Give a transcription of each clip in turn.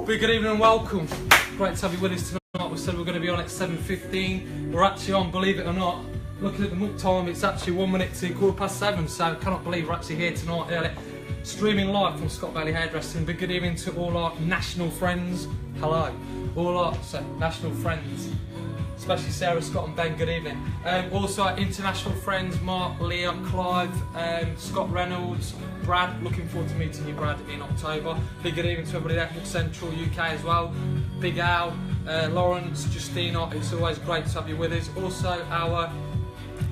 Good evening and welcome. Great to have you with us tonight. We said we're going to be on at 7:15. We're actually on, believe it or not. Looking at the muck time, it's actually 1 minute to 7:15. So I cannot believe we're actually here tonight early. Streaming live from Scott Bailey Hairdressing. Good evening to all our national friends. Hello. All our national friends. Especially Sarah, Scott and Ben, good evening. Also our international friends, Mark, Leah, Clive, Scott Reynolds, Brad, looking forward to meeting you, Brad, in October. Big good evening to everybody there from Central UK as well. Big Al, Lawrence, Justina, it's always great to have you with us. Also our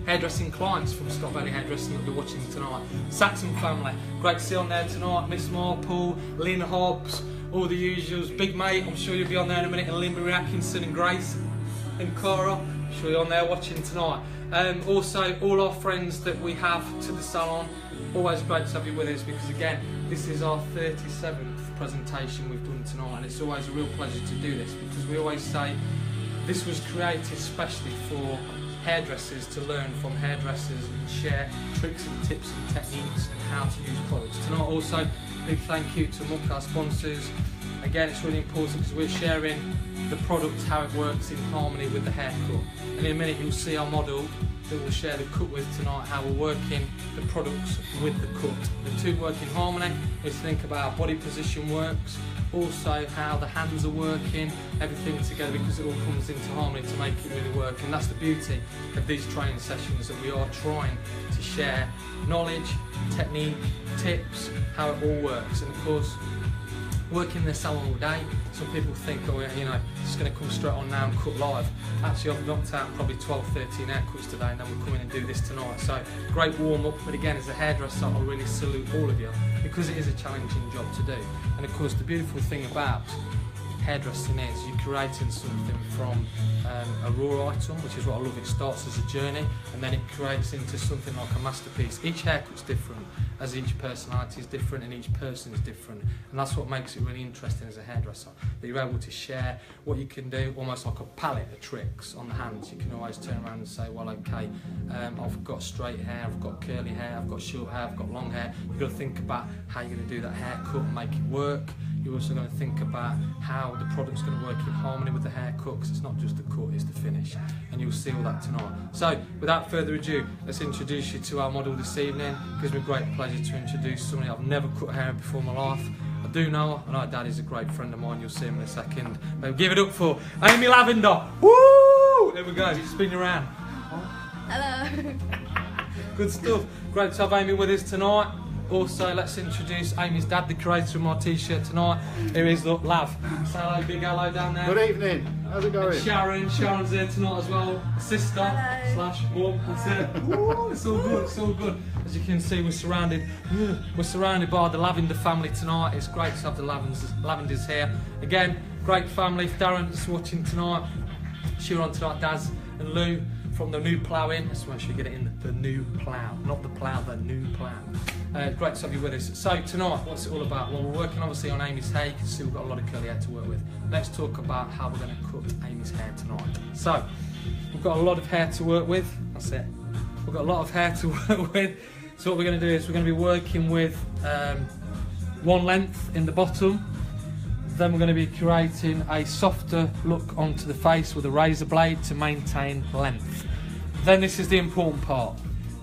hairdressing clients from Scott Bailey Hairdressing that will be watching tonight. Saxon family, great to see you on there tonight. Miss Marple, Lynn Hobbs, all the usuals. Big mate, I'm sure you'll be on there in a minute, and Lynn Marie Atkinson and Grace. And Cara, I'm sure you're on there watching tonight. Also, all our friends that we have to the salon, always great to have you with us because again, this is our 37th presentation we've done tonight, and it's always a real pleasure to do this because we always say this was created especially for hairdressers to learn from hairdressers and share tricks and tips and techniques and how to use products. Tonight also, big thank you to Muck, our sponsors. Again, it's really important because we're sharing the product, how it works in harmony with the haircut. And in a minute you'll see our model that we'll share the cut with tonight, how we're working the products with the cut. The two work in harmony. Is think about how body position works, also how the hands are working, everything together because it all comes into harmony to make it really work. And that's the beauty of these training sessions, that we are trying to share knowledge, technique, tips, how it all works. And of course, working in the salon all day, some people think, oh, you know, it's going to come straight on now and cut live. Actually, I've knocked out probably 12, 13 haircuts today, and then we're coming and do this tonight. So, great warm up. But again, as a hairdresser, I really salute all of you because it is a challenging job to do. And of course, the beautiful thing about hairdressing is you're creating something from a raw item, which is what I love. It starts as a journey and then it creates into something like a masterpiece. Each haircut's different, as each personality is different and each person is different, and that's what makes it really interesting as a hairdresser, that you're able to share what you can do, almost like a palette of tricks on the hands. You can always turn around and say, well, okay, I've got straight hair, I've got curly hair, I've got short hair, I've got long hair. You've got to think about how you're going to do that haircut and make it work. You're also going to think about how the product's going to work in harmony with the haircut, because it's not just the cut, it's the finish. And you'll see all that tonight. So, without further ado, let's introduce you to our model this evening. It gives me great pleasure to introduce somebody I've never cut hair before in my life. I do know her, and her dad is a great friend of mine. You'll see him in a second. But give it up for Amy Lavender. Woo! There we go, spin around. Hello. Good stuff. Great to have Amy with us tonight. Also, let's introduce Amy's dad, the creator of my t-shirt tonight. Here is, look, Lav. Say hello, big hello down there. Good evening. How's it going? And Sharon's here tonight as well. Sister slash mum. That's it. Woo, it's all good. It's all good. As you can see, we're surrounded by the Lavender family tonight. It's great to have the Lavenders here. Again, great family. If Darren's watching tonight, cheer on tonight, Daz and Lou from the New Plough Inn. Let's make sure you get it in the New Plough, not the plough, the New Plough. Great to have you with us. So tonight, what's it all about? Well, we're working obviously on Amy's hair. You can see we've got a lot of curly hair to work with. Let's talk about how we're going to cut Amy's hair tonight. So, we've got a lot of hair to work with. That's it. We've got a lot of hair to work with. So what we're going to do is we're going to be working with one length in the bottom. Then we're going to be creating a softer look onto the face with a razor blade to maintain length. Then this is the important part.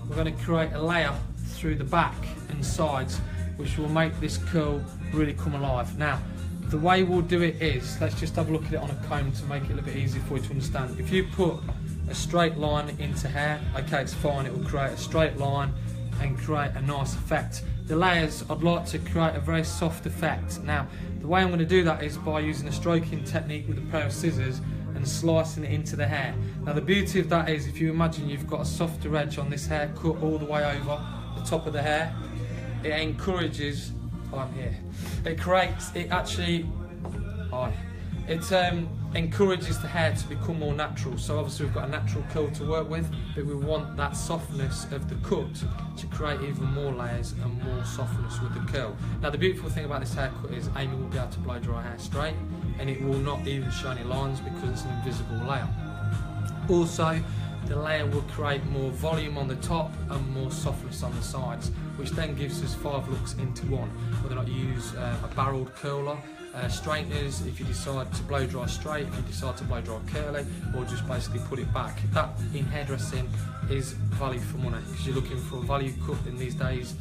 We're going to create a layer through the back and sides, which will make this curl really come alive. Now, the way we'll do it is, let's just have a look at it on a comb to make it a little bit easier for you to understand. If you put a straight line into hair, okay, it's fine, it will create a straight line and create a nice effect. The layers, I'd like to create a very soft effect. Now, the way I'm going to do that is by using a stroking technique with a pair of scissors and slicing it into the hair. Now, the beauty of that is, if you imagine you've got a softer edge on this hair cut all the way over the top of the hair, it encourages, encourages the hair to become more natural. So obviously we've got a natural curl to work with, but we want that softness of the cut to create even more layers and more softness with the curl. Now, the beautiful thing about this haircut is Amy will be able to blow dry hair straight, and it will not even show any lines because it's an invisible layer. Also, the layer will create more volume on the top and more softness on the sides, which then gives us 5 looks into one. Whether or not you use a barreled curler, straighteners if you decide to blow dry straight, if you decide to blow dry curly, or just basically put it back. That in hairdressing is value for money, because you're looking for a value cut in these days,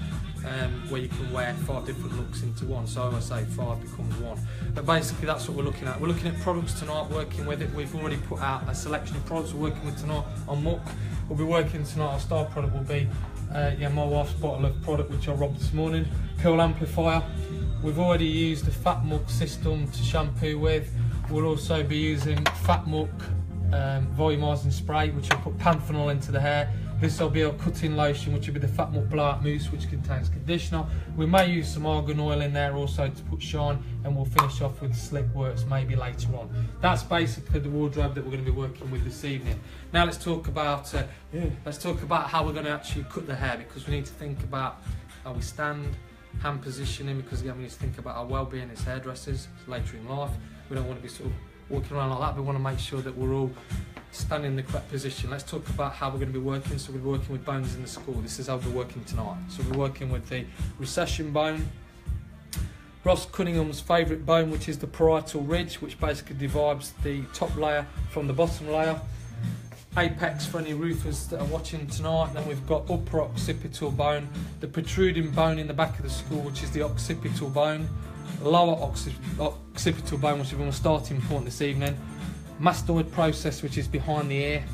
where you can wear 5 different looks into one. So I say 5 becomes 1. But basically that's what we're looking at. We're looking at products tonight, working with it. We've already put out a selection of products we're working with tonight on Muck. We'll be working tonight, our star product will be my wife's bottle of product which I robbed this morning, Cool Amplifier. We've already used the Fat Muck system to shampoo with. We'll also be using Fat Muck volumising spray, which will put panthenol into the hair. This will be our cutting lotion, which will be the Fat Muck Blowout Mousse, which contains conditioner. We may use some argan oil in there also to put shine, and we'll finish off with Slick Works maybe later on. That's basically the wardrobe that we're going to be working with this evening. Now let's talk about how we're going to actually cut the hair, because we need to think about how we stand, hand positioning, because again we need to think about our well-being as hairdressers later in life. We don't want to be sort of walking around like that. We want to make sure that we're all standing in the correct position. Let's talk about how we're going to be working. So we're working with bones in the skull. This is how we're working tonight. So we're working with the recession bone, Ross Cunningham's favourite bone, which is the parietal ridge, which basically divides the top layer from the bottom layer. Apex for any roofers that are watching tonight. Then we've got upper occipital bone, the protruding bone in the back of the skull, which is the occipital bone, lower occipital bone, which is our starting point this evening, mastoid process, which is behind the ear,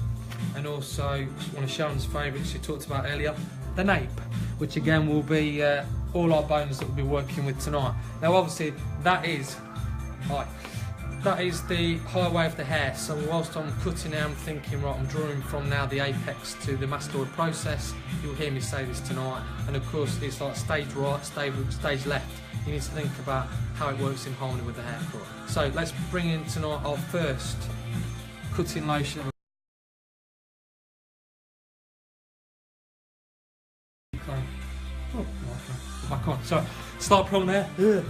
and also one of Sharon's favourites she talked about earlier, the nape, which again will be all our bones that we'll be working with tonight. Now obviously that is the highway of the hair, so whilst I'm cutting now I'm thinking, right, I'm drawing from now the apex to the mastoid process. You'll hear me say this tonight, and of course it's like stage right, stage left. You need to think about how it works in harmony with the haircut. So let's bring in tonight our first cutting lotion. Back on. Sorry, slight problem there.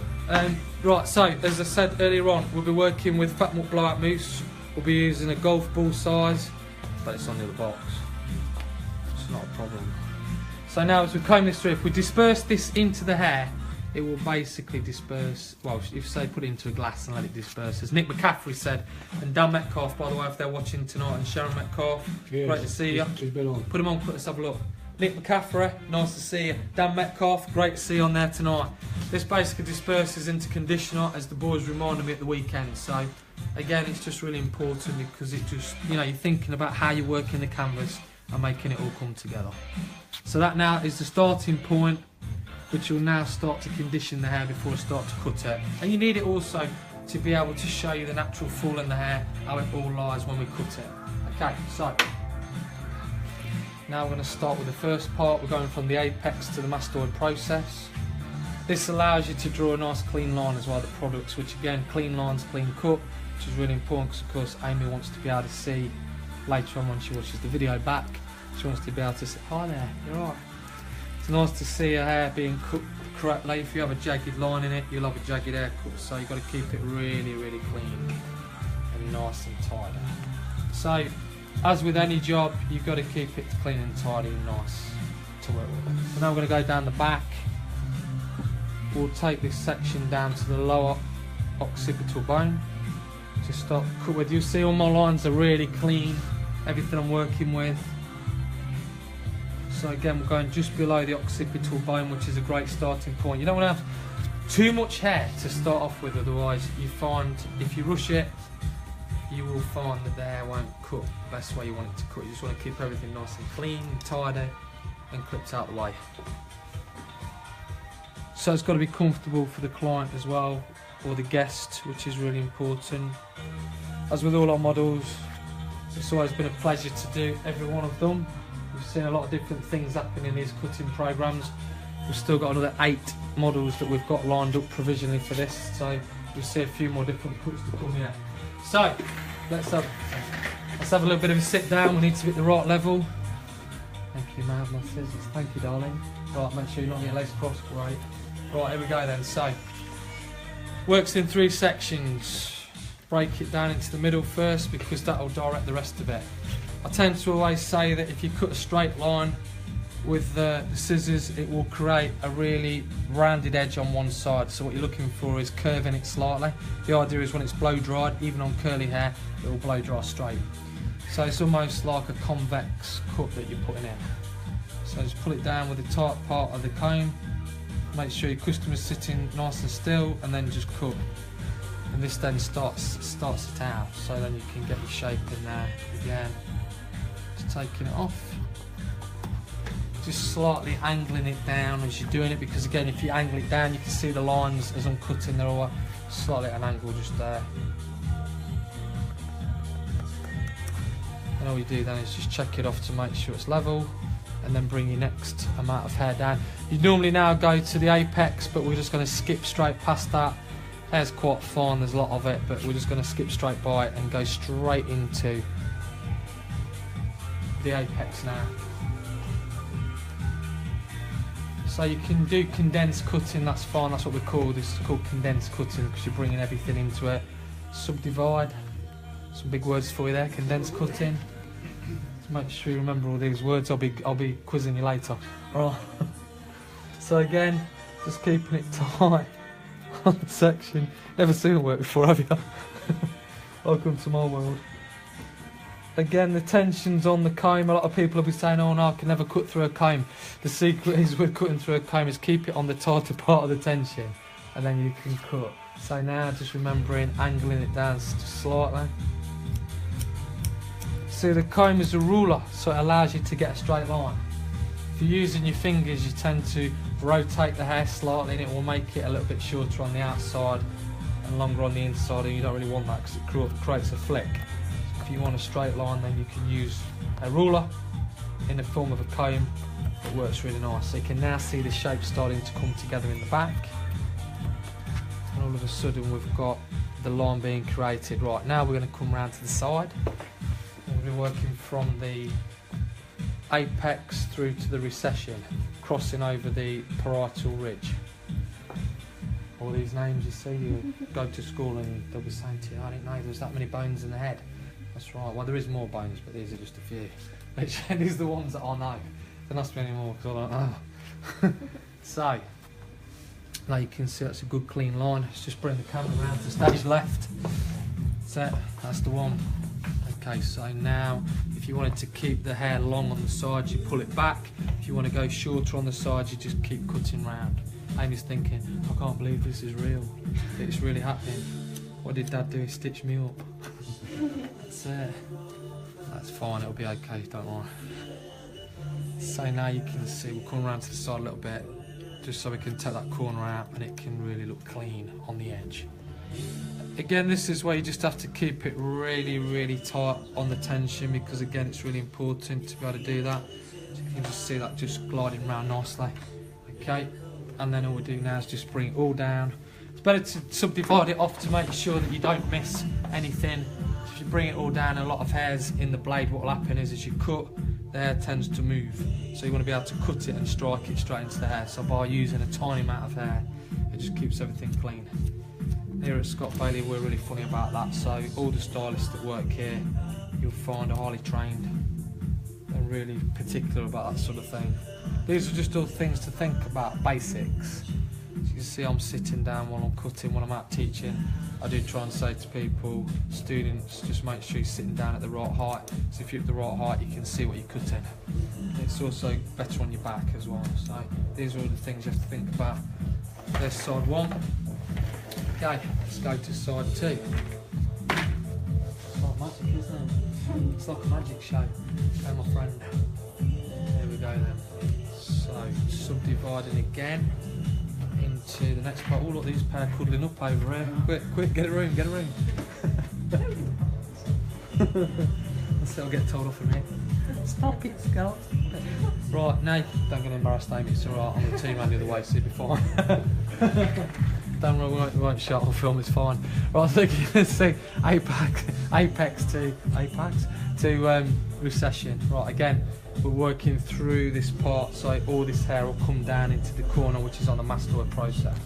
Right, so as I said earlier on, we'll be working with Fat Muck Blowout Mousse. We'll be using a golf ball size, but it's on the other box. It's not a problem. So now as we comb this through, if we disperse this into the hair, it will basically disperse, well, if you say put it into a glass and let it disperse, as Nick McCaffrey said, and Dan Metcalf, by the way, if they're watching tonight, and Sharon Metcalf, yes, great to see you. She's been on. Put him on, let's have a look. Nick McCaffrey, nice to see you. Dan Metcalf, great to see you on there tonight. This basically disperses into conditioner, as the boys reminded me at the weekend. So again, it's just really important, because it just, you know, you're thinking about how you're working the canvas and making it all come together. So that now is the starting point, which will now start to condition the hair before I start to cut it. And you need it also to be able to show you the natural fall in the hair, how it all lies when we cut it. Okay, so now we're going to start with the first part. We're going from the apex to the mastoid process. This allows you to draw a nice clean line as well, the products, which again, clean lines, clean cut, which is really important, because of course Amy wants to be able to see later on when she watches the video back. She wants to be able to say, hi there, you're right. It's nice to see her hair being cut correctly. If you have a jagged line in it, you'll have a jagged haircut, so you've got to keep it really, really clean and nice and tidy. So, as with any job, you've got to keep it clean and tidy and nice to work with. So now we're going to go down the back. We'll take this section down to the lower occipital bone. Just start to cut with. You see all my lines are really clean, everything I'm working with. So again, we're going just below the occipital bone, which is a great starting point. You don't want to have too much hair to start off with, otherwise you find if you rush it, you will find that the hair won't cut the best way you want it to cut. You just want to keep everything nice and clean, tidy, and clipped out the way. So it's got to be comfortable for the client as well, or the guest, which is really important. As with all our models, it's always been a pleasure to do every one of them. We've seen a lot of different things happen in these cutting programs. We've still got another 8 models that we've got lined up provisionally for this, so we'll see a few more different cuts to come here. So let's have a little bit of a sit down. We need to be at the right level. Thank you, man. My scissors. Thank you, darling. Right, make sure you're not getting legs crossed. Great. Right, here we go then. So works in 3 sections. Break it down into the middle first, because that will direct the rest of it. I tend to always say that if you cut a straight line, with the scissors, it will create a really rounded edge on one side. So what you're looking for is curving it slightly. The idea is when it's blow dried, even on curly hair, it will blow dry straight. So it's almost like a convex cut that you're putting in. So just pull it down with the tight part of the comb. Make sure your customer's sitting nice and still, and then just cut. And this then starts it out. So then you can get your shape in there again. Just taking it off. Just slightly angling it down as you're doing it, because again, if you angle it down, you can see the lines as I'm cutting. They're all slightly at an angle just there. And all you do then is just check it off to make sure it's level, and then bring your next amount of hair down. You normally now go to the apex, but we're just going to skip straight past that. Hair's quite fine, there's a lot of it, but we're just going to skip straight by it and go straight into the apex now. So you can do condensed cutting, that's fine, that's what we call this. It's called condensed cutting because you're bringing everything into it. Subdivide, some big words for you there, condensed cutting. So make sure you remember all these words, I'll be quizzing you later. Right. So again, just keeping it tight on the section. Never seen it work before, have you? Welcome to my world. Again, the tension's on the comb. A lot of people will be saying, oh no, I can never cut through a comb. The secret is with cutting through a comb is keep it on the tighter part of the tension, and then you can cut. So now just remembering angling it down just slightly. See, the comb is a ruler, so it allows you to get a straight line. If you're using your fingers, you tend to rotate the hair slightly, and it will make it a little bit shorter on the outside and longer on the inside, and you don't really want that because it creates a flick. If you want a straight line, then you can use a ruler in the form of a comb. It works really nice. So you can now see the shape starting to come together in the back. And all of a sudden we've got the line being created. Right, now we're going to come round to the side. We'll be working from the apex through to the recession, crossing over the parietal ridge. All these names you see, you go to school and they'll be saying to you, I didn't know there was that many bones in the head. That's right, well there is more bones, but these are just a few. These are the ones that I know. There must be any more, because I don't know. So, now you can see that's a good clean line. Let's just bring the camera around to stage left. That's the one. Okay, so now, if you wanted to keep the hair long on the sides, you pull it back. If you want to go shorter on the sides, you just keep cutting round. Amy's thinking, I can't believe this is real. It's really happening. What did Dad do? He stitched me up. That's it. That's fine, it'll be okay, don't worry. So now you can see, we'll come around to the side a little bit, just so we can take that corner out and it can really look clean on the edge. Again, this is where you just have to keep it really, really tight on the tension, because again, it's really important to be able to do that. So you can just see that just gliding around nicely. Okay, and then all we do now is just bring it all down. It's better to subdivide it off to make sure that you don't miss anything. If you bring it all down, a lot of hairs in the blade, what will happen is as you cut, the hair tends to move. So you want to be able to cut it and strike it straight into the hair. So by using a tiny amount of hair, it just keeps everything clean. Here at Scott Bailey, we're really funny about that. So all the stylists that work here, you'll find are highly trained and really particular about that sort of thing. These are just all things to think about, basics. As you can see, I'm sitting down while I'm cutting, when I'm out teaching. I do try and say to people, students, just make sure you're sitting down at the right height. So if you're at the right height, you can see what you're cutting. It's also better on your back as well. So these are all the things you have to think about. There's side one. Okay, let's go to side two. It's like magic, isn't it? It's like a magic show. Okay, my friend. There we go then. So, subdividing again into the next part. Oh, look, these pair cuddling up over here. Quick, quick, get a room, get a room. I'll get told off from here. Stop it, Scott. Right, now don't get embarrassed, Amy. It's alright, I'm the team man the other way, so you'll be fine. Don't worry, we won't shut on film, it's fine. Right, I think you can see apex to recession. Right, again, we're working through this part, so all this hair will come down into the corner, which is on the mastoid process.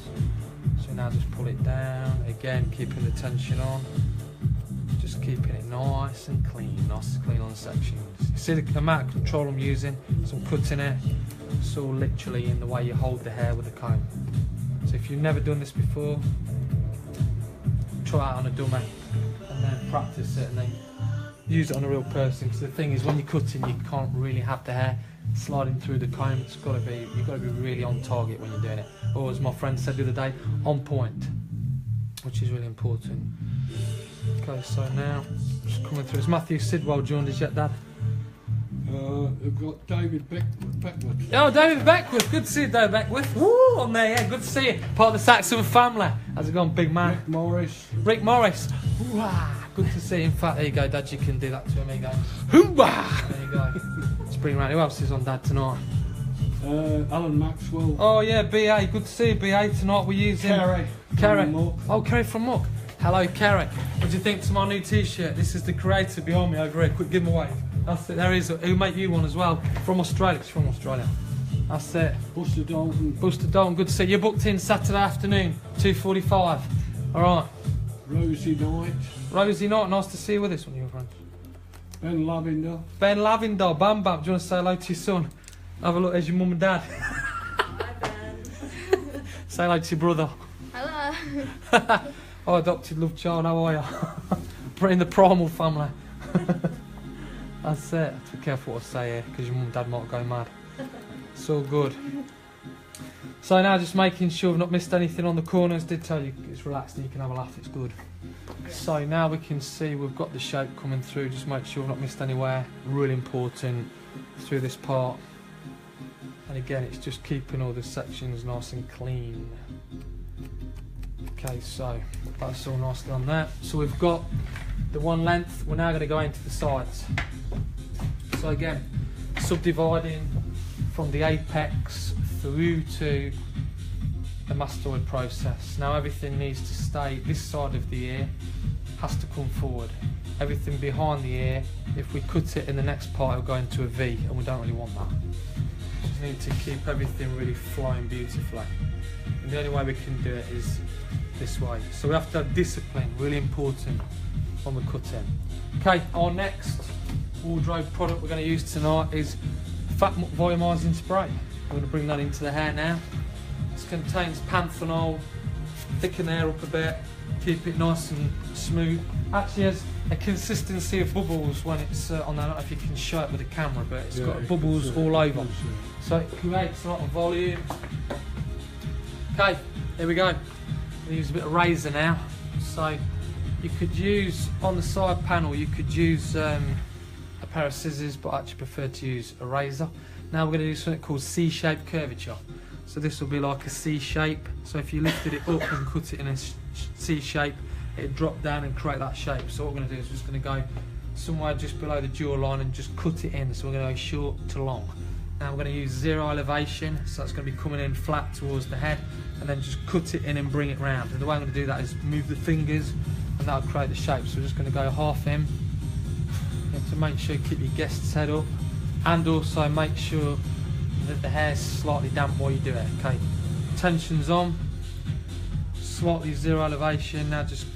So now just pull it down, again, keeping the tension on. Just keeping it nice and clean on the sections. You see the amount of control I'm using, so I'm cutting it, It's all literally in the way you hold the hair with a comb. So if you've never done this before, try it on a dummy and then practice it and then use it on a real person. Because the thing is, when you're cutting, you can't really have the hair sliding through the comb. You've got to be really on target when you're doing it. Or as my friend said the other day, on point, which is really important. Okay, so now just coming through. Is Matthew Sidwell joined us yet, Dad? We've got David Beckwood. Oh, David Beckworth. Good to see you, David Beckworth. Woo, on there, yeah, good to see you. Part of the Saxon family. How's it going, big man? Rick Morris. Rick Morris. Hoo-ah. Good to see you. In fact, there you go, Dad, you can do that to him. There you go. Hoo-ah. There you go. Let's bring around. Who else is on, Dad, tonight? Alan Maxwell. Oh, yeah, BA. Good to see you, BA. Tonight we're using... Kerry. Oh, Kerry from Muck. Hello, Kerry. What do you think to my new T-shirt? This is the creator behind me over here. Quick, give him a wave. That's it. There he is. He'll make you one as well. From Australia. He's from Australia. That's it. Buster Dalton. Buster Dalton, good to see you. You're booked in Saturday afternoon, 2:45. All right. Rosie Knight. Rosie Knight, nice to see you with us, one of your friends. Ben Lavender. Ben Lavender, Bam Bam. Do you want to say hello to your son? Have a look. There's your mum and dad. Hi, Ben. Say hello to your brother. Hello. Oh, adopted love child. How are you? In the primal family. That's it. Be careful what I say here, because your mum and dad might go mad. It's all good. So now just making sure we've not missed anything on the corners. Did tell you it's relaxed and you can have a laugh, it's good. So now we can see we've got the shape coming through. Just make sure we've not missed anywhere. Really important through this part. And again, it's just keeping all the sections nice and clean. Okay, so that's all nicely on there. So we've got the one length. We're now going to go into the sides. So again, subdividing from the apex through to the mastoid process. Now everything needs to stay, this side of the ear has to come forward. Everything behind the ear, if we cut it in the next part, it'll go into a V, and we don't really want that. Just need to keep everything really flowing beautifully. And the only way we can do it is this way. So we have to have discipline, really important on the cutting. Okay, our next wardrobe product we're going to use tonight is Fat Muck Volumizing Spray. We're going to bring that into the hair now. This contains panthenol, thicken the hair up a bit, keep it nice and smooth. Actually has a consistency of bubbles when it's on there. I don't know if you can show it with the camera, but it's got bubbles all over. So it creates a lot of volume. Okay, here we go. We'll use a bit of razor now. So you could use, on the side panel, you could use a pair of scissors, but I actually prefer to use a razor. Now we're going to do something called C-shaped curvature. So this will be like a C shape. So if you lifted it up and cut it in a C shape, it'd drop down and create that shape. So what we're going to do is we're just going to go somewhere just below the jawline and just cut it in. So we're going to go short to long. Now we're going to use zero elevation, so that's going to be coming in flat towards the head, and then just cut it in and bring it round. And the way I'm going to do that is move the fingers, and that'll create the shape. So we're just going to go half in. You have to make sure you keep your guest's head up, and also make sure that the hair's slightly damp while you do it. Okay, tension's on, slightly zero elevation. Now just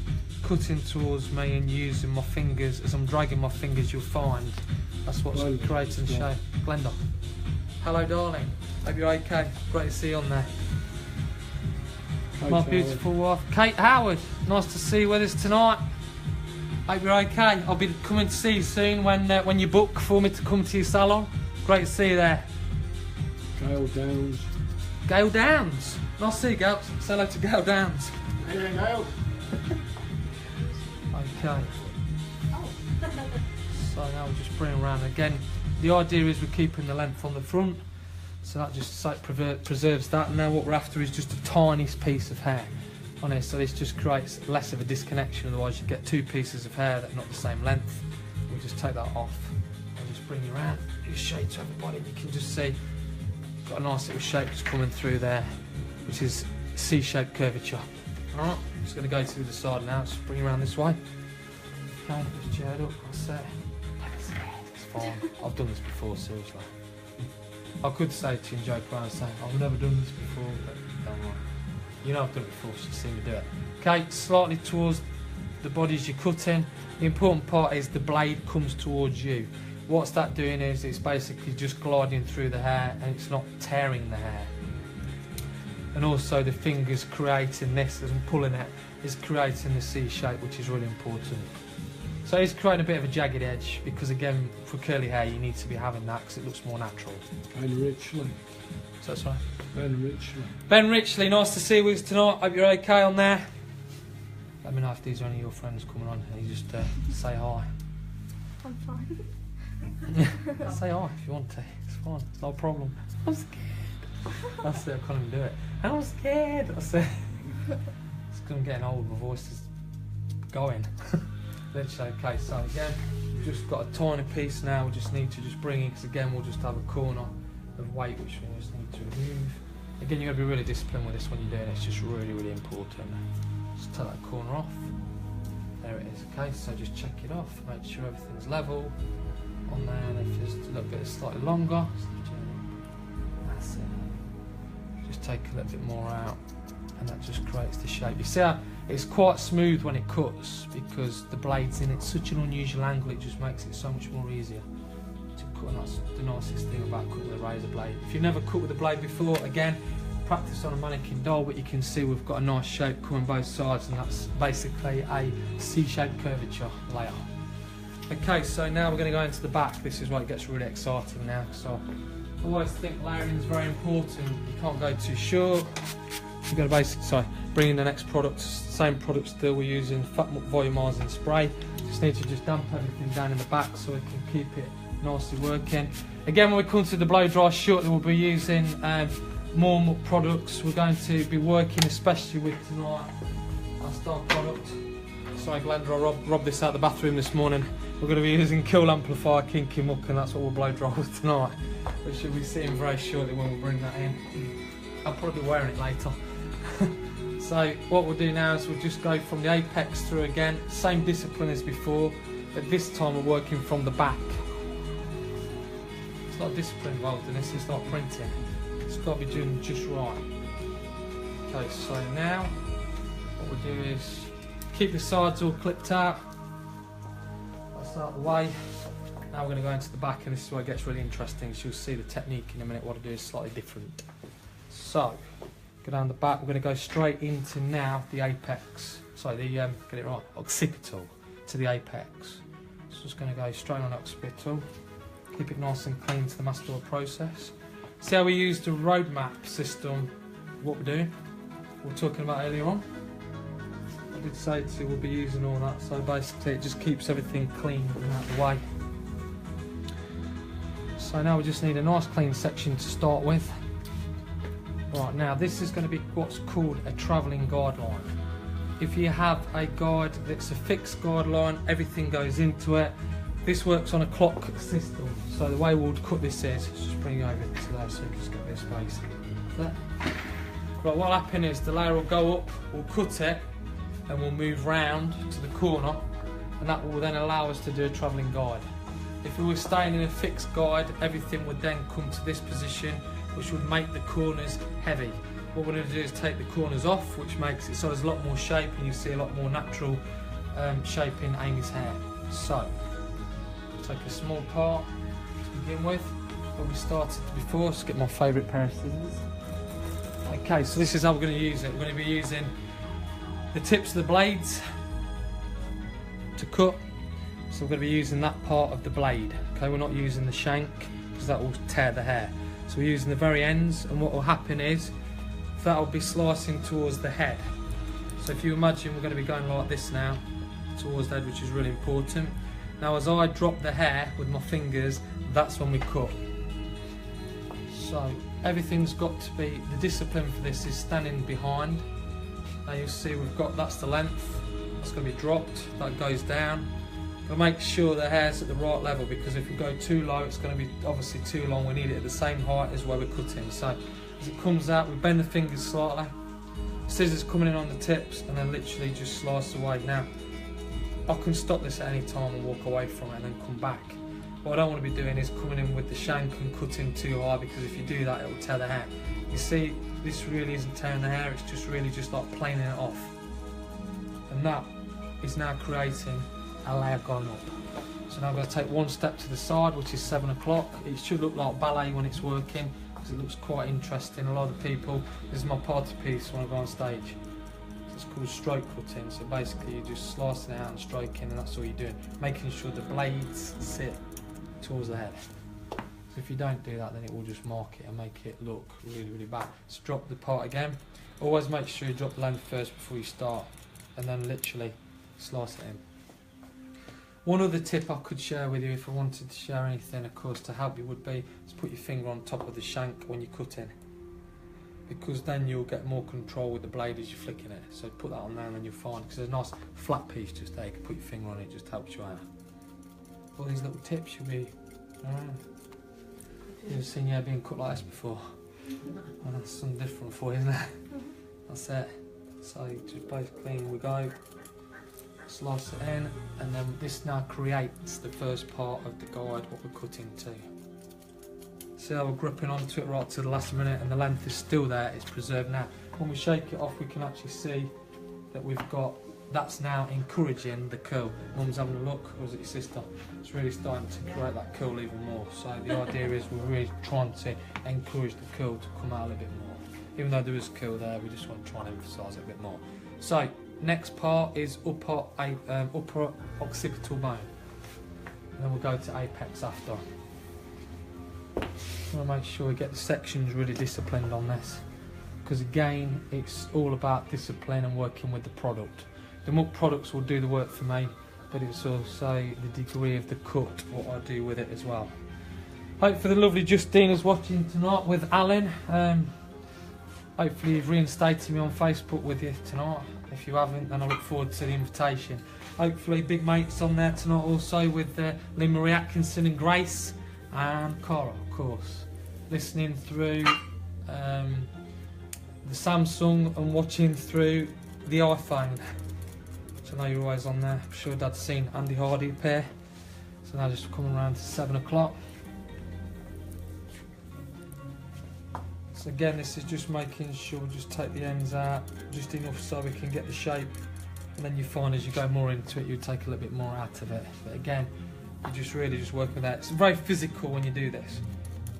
cutting towards me and using my fingers. As I'm dragging my fingers, you'll find that's what's creating shape. Glenda. Hello, darling. Hope you're okay. Great to see you on there. My beautiful wife, Kate Howard. Nice to see you with us tonight. Hope you're okay. I'll be coming to see you soon when you book for me to come to your salon. Great to see you there. Gail Downs. Gail Downs. Nice to see you, Gail. Say hello to Gail Downs. Hey, Gail. Okay. So now we'll just bring around again. The idea is we're keeping the length on the front, so that just preserves that. And now what we're after is just a tiniest piece of hair on here, so this just creates less of a disconnection. Otherwise you get two pieces of hair that are not the same length. We'll just take that off and just bring you around. Just show you to everybody. You can just see got a nice little shape just coming through there, which is C-shaped curvature. All right, just going to go to the side now. Just bring you around this way. Okay, just chair up. That's it. It's fine. I've done this before, seriously. I could say to you and joke around saying, I've never done this before, but don't worry. You know I've done it before, so you've seen me do it. Okay, slightly towards the body as you're cutting. The important part is the blade comes towards you. what's that doing is it's basically just gliding through the hair and it's not tearing the hair. And also the fingers creating this, as I'm pulling it, is creating the C shape, which is really important. So it's creating a bit of a jagged edge because again, for curly hair you need to be having that because it looks more natural. Ben Richley. So that's right. Ben Richley. Ben Richley, nice to see you tonight. Hope you're okay on there. Let me know if these are any of your friends coming on and you just say hi. I'm fine. Say hi if you want to. It's fine. It's no problem. I'm scared. That's it. I can't even do it. I'm scared. That's it. It's because I'm getting old. My voice is going. Literally. Okay. So again, we've just got a tiny piece now. We just need to just bring in because again we'll just have a corner of weight which we just need to remove. Again, you've got to be really disciplined with this when you're doing it. It's just really, really important. Just take that corner off. There it is. Okay. So just check it off. Make sure everything's level on there, and if there's a little bit slightly longer, that's it. Just take a little bit more out, and that just creates the shape. You see how it's quite smooth when it cuts because the blade's in at such an unusual angle. It just makes it so much more easier to cut. And that's the nicest thing about cutting with a razor blade. If you've never cut with a blade before, again, practice on a mannequin doll, but you can see we've got a nice shape coming both sides, and that's basically a C-shaped curvature layer. Okay, so now we're going to go into the back. This is where it gets really exciting now. So I always think layering is very important. You can't go too short. You've got to basically, bring in the next product, same product still. We're using Fat Muck Volumizing Spray. Just need to just damp everything down in the back so we can keep it nicely working. Again, when we come to the blow dry shortly, we'll be using more Muck products. We're going to be working especially with tonight our star product. Sorry Glenda, I robbed this out of the bathroom this morning. We're going to be using Cool Amplifier Kinky Muck, and that's what we'll blow dry with tonight, which you'll be seeing very shortly when we bring that in. I'll probably be wearing it later. So what we'll do now is we'll just go from the apex through again, same discipline as before, but this time we're working from the back. It's not discipline involved in this, it's not printing. It's got to be doing just right. Okay, so now what we'll do is keep the sides all clipped out. That's out of the way. Now we're going to go into the back, and this is where it gets really interesting. So you'll see the technique in a minute. What I do is slightly different. So go down the back. We're going to go straight into now the apex. Sorry, the get it right, occipital to the apex. So just going to go straight on occipital. Keep it nice and clean to the master process. See how we used the roadmap system? What we're doing? What we were talking about earlier on. I did say to we'll be using all that, so basically it just keeps everything clean and out of the way. So now we just need a nice clean section to start with. Right, now this is going to be what's called a travelling guideline. If you have a guide that's a fixed guideline, everything goes into it. This works on a clock system. So the way we'll cut this is, let's just bring it over to there so you can just get a bit of space. There. Right, what'll happen is the layer will go up, we'll cut it, and we'll move round to the corner, and that will then allow us to do a travelling guide. If we were staying in a fixed guide, everything would then come to this position, which would make the corners heavy. What we're going to do is take the corners off, which makes it so there's a lot more shape, and you see a lot more natural shape in Amy's hair. So, take a small part to begin with, where we started before. Let's get my favourite pair of scissors. Okay, so this is how we're going to use it. We're going to be using the tips of the blades to cut, so we're going to be using that part of the blade. Okay, we're not using the shank because that will tear the hair. So we're using the very ends, and what will happen is that will be slicing towards the head. So if you imagine, we're going to be going like this now towards the head, which is really important. Now as I drop the hair with my fingers, that's when we cut. So everything's got to be, the discipline for this is standing behind. Now you'll see we've got, that's the length, that's going to be dropped, that goes down. We'll make sure the hair's at the right level, because if we go too low it's going to be obviously too long. We need it at the same height as where we're cutting. So as it comes out, we bend the fingers slightly, scissors coming in on the tips, and then literally just slice away. Now I can stop this at any time and walk away from it and then come back. What I don't want to be doing is coming in with the shank and cutting too high, because if you do that it will tear the hair. You see, this really isn't tearing the hair, it's just really just like planing it off. And that is now creating a layer going up. So now I'm going to take one step to the side, which is 7 o'clock. It should look like ballet when it's working, because it looks quite interesting. A lot of people, this is my party piece when I go on stage. It's called stroke cutting. So basically you're just slicing it out and stroking, and that's all you're doing. Making sure the blades sit towards the head. So if you don't do that, then it will just mark it and make it look really, really bad. So drop the part again. Always make sure you drop the length first before you start, and then literally slice it in. One other tip I could share with you, if I wanted to share anything, of course, to help you, would be to put your finger on top of the shank when you're cutting, because then you'll get more control with the blade as you're flicking it. So put that on there and then you'll find, because there's a nice flat piece just there, you can put your finger on it, it just helps you out. All these little tips you'll be around. You've seen you being cut like this before. Well, that's something different for you, isn't it? That's it. So just basically, we go, slice it in, and then this now creates the first part of the guide, what we're cutting to. See how we're gripping onto it right to the last minute, and the length is still there, it's preserved now. When we shake it off, we can actually see that we've got, that's now encouraging the curl. Mum's having a look, or was it your sister? It's really starting to create that curl even more. So the idea is we're really trying to encourage the curl to come out a little bit more. Even though there is curl there, we just want to try and emphasise it a bit more. So next part is upper occipital bone, and then we'll go to apex after. I want to make sure we get the sections really disciplined on this, because again, it's all about discipline and working with the product. The Muck products will do the work for me, but it's also the degree of the cut, what I do with it as well. Hopefully the lovely Justina's watching tonight with Alan. Hopefully you've reinstated me on Facebook with you tonight. If you haven't, then I look forward to the invitation. Hopefully big mates on there tonight also with Lynn Marie Atkinson and Grace and Cara, of course. Listening through the Samsung and watching through the iPhone. So I know you're always on there. I'm sure Dad's seen Andy Hardy appear. So now just coming around to 7 o'clock. So again, this is just making sure we just take the ends out just enough so we can get the shape, and then you find as you go more into it, you take a little bit more out of it. But again, you just really just work with that. It's very physical when you do this,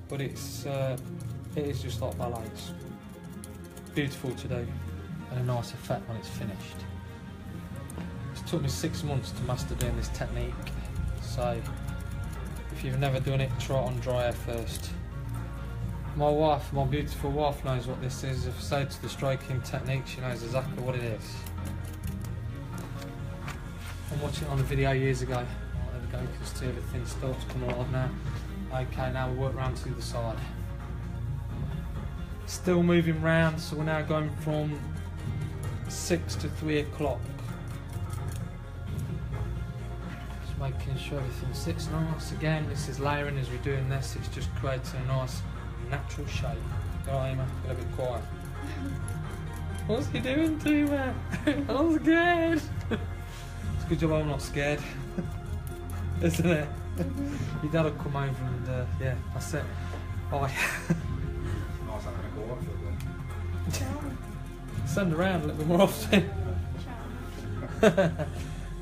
but it is just like ballet. It's beautiful to do and a nice effect when it's finished. It took me 6 months to master doing this technique, so if you've never done it, try it on dry air first. My wife, my beautiful wife, knows what this is. If I say to the stroking technique, she knows exactly what it is. I'm watching it on a video years ago. Oh, there we go, you can see everything starts to come alive now. Okay, now we work round to the side. Still moving round, so we're now going from 6 to 3 o'clock. Just making sure everything sits nice. Again, this is layering as we're doing this. It's just creating a nice natural shape. Alright, Emma, a little bit quiet. What's he doing to you, man? I'm scared. It's a good job I'm not scared, isn't it? Your dad will come over and yeah, that's it. Bye. Nice having a go on for a bit. Send around a little bit more often.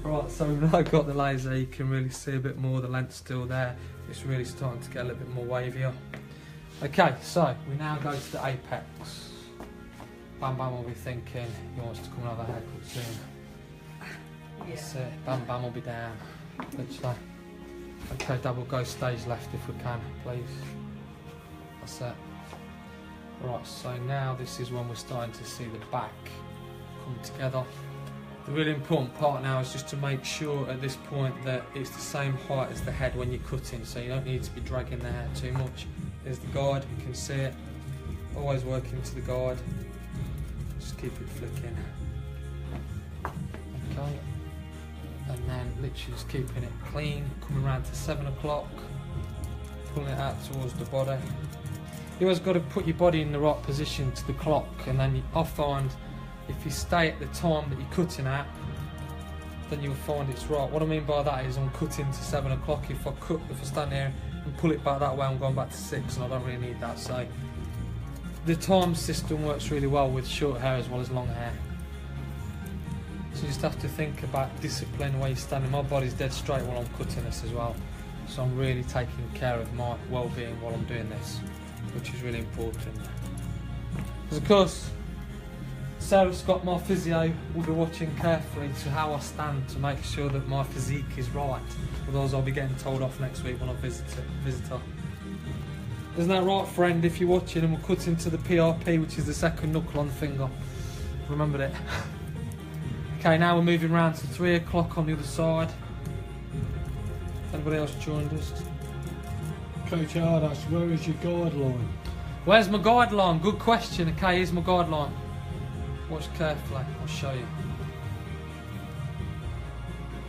Right, so we've now got the laser. You can really see a bit more. The length's still there. It's really starting to get a little bit more wavier. Okay, so we now go to the apex. Bam Bam will be thinking he wants to come and have a haircut soon. That's it. Bam Bam will be down. Literally. Okay, Dad, we'll go stage left if we can, please. That's it. Right, so now this is when we're starting to see the back come together. The really important part now is just to make sure at this point that it's the same height as the head when you're cutting, so you don't need to be dragging the hair too much. There's the guide, you can see it. Always working to the guide. Just keep it flicking. Okay. And then literally just keeping it clean, coming around to 7 o'clock, pulling it out towards the body. You always got to put your body in the right position to the clock, and then I find if you stay at the time that you're cutting at, then you'll find it's right. What I mean by that is I'm cutting to 7 o'clock. If I stand here and pull it back that way, I'm going back to 6, and I don't really need that. So the time system works really well with short hair as well as long hair. So you just have to think about discipline where you're standing. My body's dead straight while I'm cutting this as well. So I'm really taking care of my well-being while I'm doing this, which is really important. Because of course, Sarah Scott, my physio, will be watching carefully to how I stand to make sure that my physique is right. Otherwise I'll be getting told off next week when I visit her. Isn't that right, friend? If you're watching, and we're cutting to the PRP, which is the second knuckle on the finger. Remembered it. Okay, now we're moving round to 3 o'clock on the other side. Anybody else joined us? Coach Ardas, where is your guideline? Where's my guideline? Good question. Okay, here's my guideline. Watch carefully, I'll show you.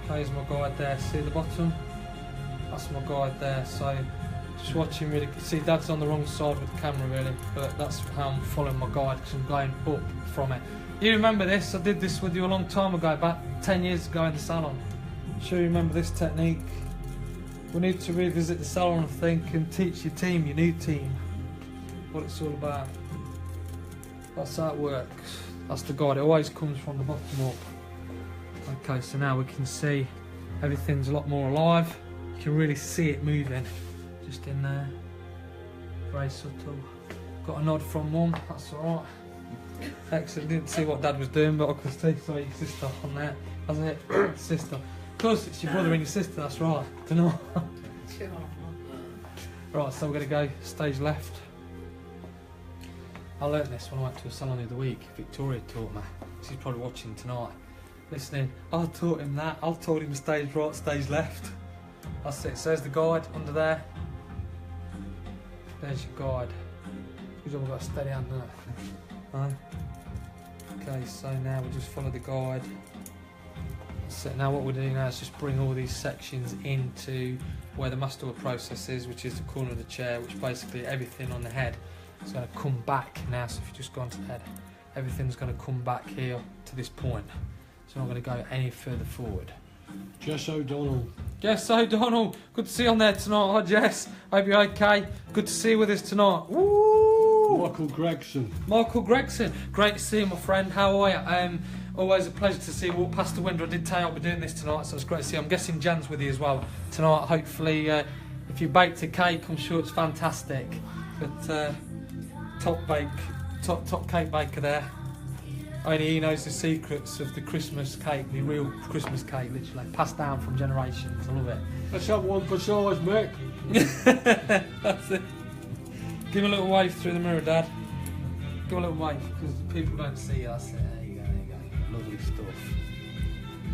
Okay, here's my guide there. See the bottom? That's my guide there. So just watching really. See, Dad's on the wrong side with the camera really, but that's how I'm following my guide because I'm going up from it. You remember this? I did this with you a long time ago, about 10 years ago in the salon. Sure you remember this technique? We need to revisit the salon, I think, and teach your team, your new team, what it's all about. That's how it works. That's the guide. It always comes from the bottom up. Okay, so now we can see everything's a lot more alive. You can really see it moving. Just in there. Very subtle. Got a nod from Mum, that's alright. Excellent, didn't see what Dad was doing, but I could see your sister on there. That's it, sister. Of course, it's your brother and your sister, that's right. Don't know. Right, so we're going to go stage left. I learnt this when I went to a salon the other week. Victoria taught me. She's probably watching tonight. Listening. I taught him that. I told him stage right, stage left. That's it. So there's the guide under there. There's your guide. We've got a steady hand, isn't it? Right. Okay, so now we just follow the guide. So now what we're doing now is just bring all these sections into where the mastoid process is, which is the corner of the chair, which basically everything on the head is going to come back now. So if you just go onto the head, everything's going to come back here to this point. So I'm not going to go any further forward. Jess O'Donnell. Jess O'Donnell, good to see you on there tonight. Hi Jess, hope you're okay. Good to see you with us tonight. Woo! Michael Gregson. Michael Gregson, great to see you, my friend. How are you? Always a pleasure to see you walk past the window. I did tell you I'll be doing this tonight, so it's great to see you. I'm guessing Jan's with you as well tonight. Hopefully, if you baked a cake, I'm sure it's fantastic. But top cake baker there. Only he knows the secrets of the Christmas cake, the real Christmas cake, literally passed down from generations. I love it. Let's have one for size, Mick. That's it. Give a little wave through the mirror, Dad. Give a little wave, because people don't see you. That's it. There you go. Lovely stuff.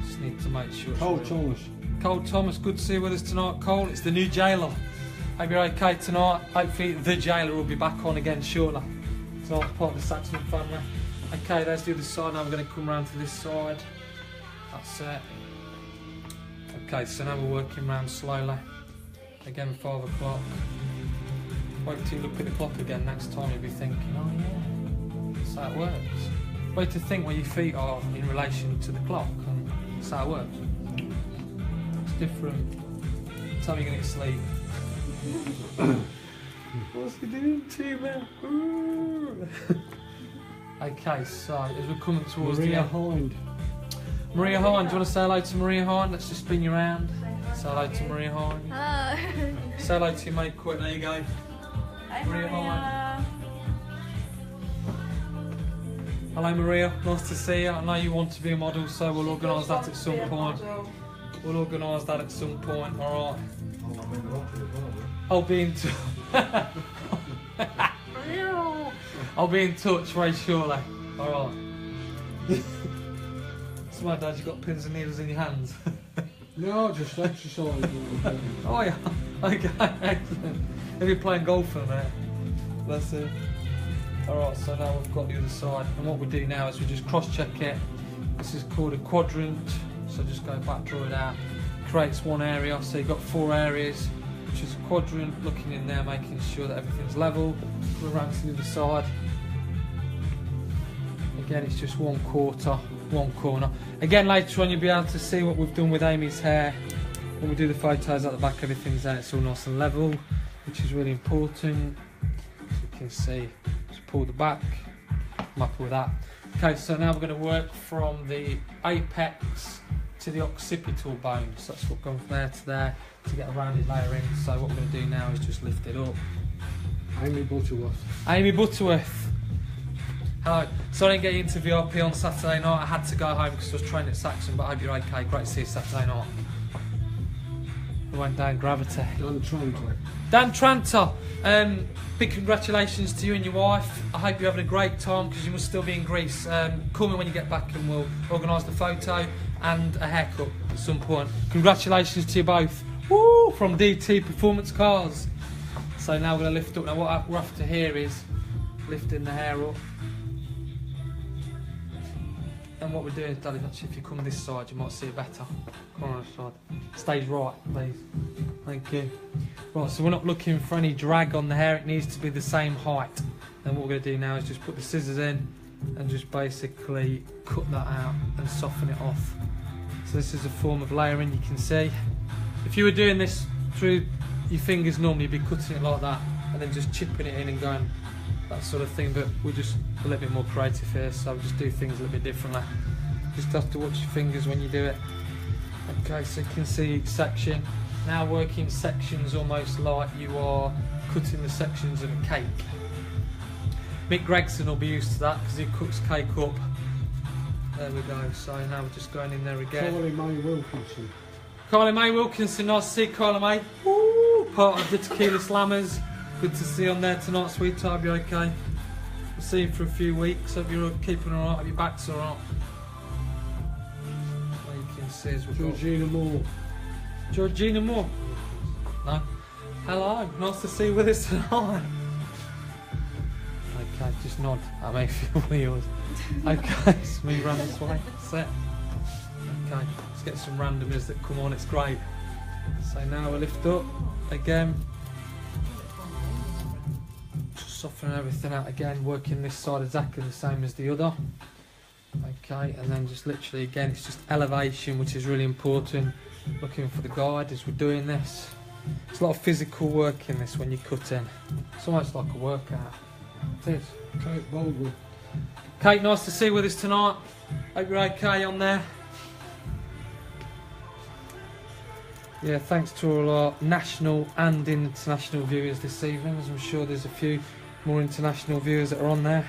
Just need to make sure. Cole Thomas. Cole Thomas, good to see you with us tonight, Cole. It's the new jailer. Hope you're okay tonight. Hopefully the jailer will be back on again shortly. Tonight, part of the Saxon family. Okay, there's the other side. Now we're going to come round to this side. That's it. Okay, so now we're working round slowly. Again, 5 o'clock. Wait till you look at the clock again. Next time you'll be thinking, oh yeah, that's how it works. Wait to think where your feet are in relation to the clock, and that's how it works. It's different. Tell me you're going to sleep. What's he doing to me? Okay, so as we're coming towards Maria the end. Hind. Maria Hind, do you want to say hello to Maria Hind? Let's just spin you around. Say hello to Maria Hind. Hello. Say hello to your mate quick, there you go. Hi, Maria Maria. Hello Maria, nice to see you. I know you want to be a model, so we'll organise that at some point. We'll organise that at some point, alright. I'll be in touch. I'll be in touch very shortly. Alright. So my Dad, you got pins and needles in your hands? No, just exercise. Oh yeah, okay, excellent. Have you playing golf for a minute? That's it. Alright, so now we've got the other side, and what we do now is we just cross-check it. This is called a quadrant, so just go back, draw it out. Creates one area, so you've got 4 areas, which is a quadrant, looking in there, making sure that everything's level. Go around to the other side. Again, it's just 1/4, 1 corner. Again, later on you'll be able to see what we've done with Amy's hair. When we do the photos at the back, everything's there, it's all nice and level, which is really important. As you can see, just pull the back, I'm happy with that. Okay, so now we're going to work from the apex to the occipital bone. So that's what goes from there to there to get a rounded layer in. So what we're going to do now is just lift it up. Amy Butterworth. Amy Butterworth. Hello. So I didn't get into VRP on Saturday night. I had to go home because I was training at Saxon, but I hope you're okay. Great to see you Saturday night. We went down Gravity. Dan Tranter. Dan Tranter, big congratulations to you and your wife. I hope you're having a great time because you must still be in Greece. Call me when you get back and we'll organise the photo and a haircut at some point. Congratulations to you both. Woo! From DT Performance Cars. So now we're going to lift up. Now what we're after here is lifting the hair up. And what we're doing, Daddy, actually if you come this side you might see it better. Come on this side. Stays right, please. Thank you. Right, so we're not looking for any drag on the hair, it needs to be the same height. And what we're going to do now is just put the scissors in and just basically cut that out and soften it off. So this is a form of layering, you can see. If you were doing this through your fingers normally you'd be cutting it like that and then just chipping it in and going that sort of thing, but we're just a little bit more creative here, so we just do things a little bit differently. Just have to watch your fingers when you do it. Okay, so you can see each section. Now working sections almost like you are cutting the sections of a cake. Mick Gregson will be used to that because he cooks cake up. There we go, so now we're just going in there again. Carly Mae Wilkinson. Carly Mae Wilkinson, nice to see Carly Mae. Woo! Part of the Tequila Slammers. Good to see you on there tonight, sweetheart. Be okay. We'll see you for a few weeks. Hope you're keeping alright. Hope your back's alright. Well, you can see as we've Georgina Moore. Georgina Moore. No. Hello. Nice to see you with us tonight. Okay, just nod. I may feel wheels. Okay, it's me run this way. Set. Okay, let's get some randomers that come on. It's great. So now we lift up again. Soften everything out again, working this side exactly the same as the other. Okay, and then just literally again, it's just elevation, which is really important. Looking for the guide as we're doing this. It's a lot of physical work in this when you're cutting. It's almost like a workout. It is. Kate Baldwin. Kate, nice to see you with us tonight. Hope you're okay on there. Yeah, thanks to all our national and international viewers this evening, as I'm sure there's a few more international viewers that are on there.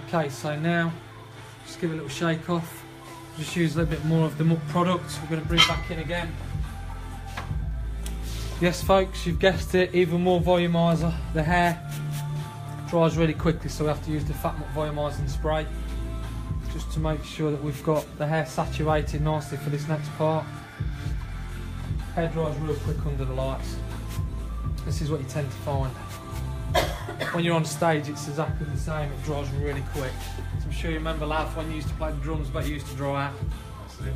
Okay, so now just give it a little shake off. Just use a little bit more of the Muck product. We're going to bring it back in again. Yes, folks, you've guessed it, even more volumizer. The hair dries really quickly, so we have to use the Fat Muck volumizing spray just to make sure that we've got the hair saturated nicely for this next part. Hair dries real quick under the lights. This is what you tend to find. When you're on stage, it's exactly the same. It dries really quick. So I'm sure you remember, Lav, when you used to play the drums, but you used to dry out. That's it.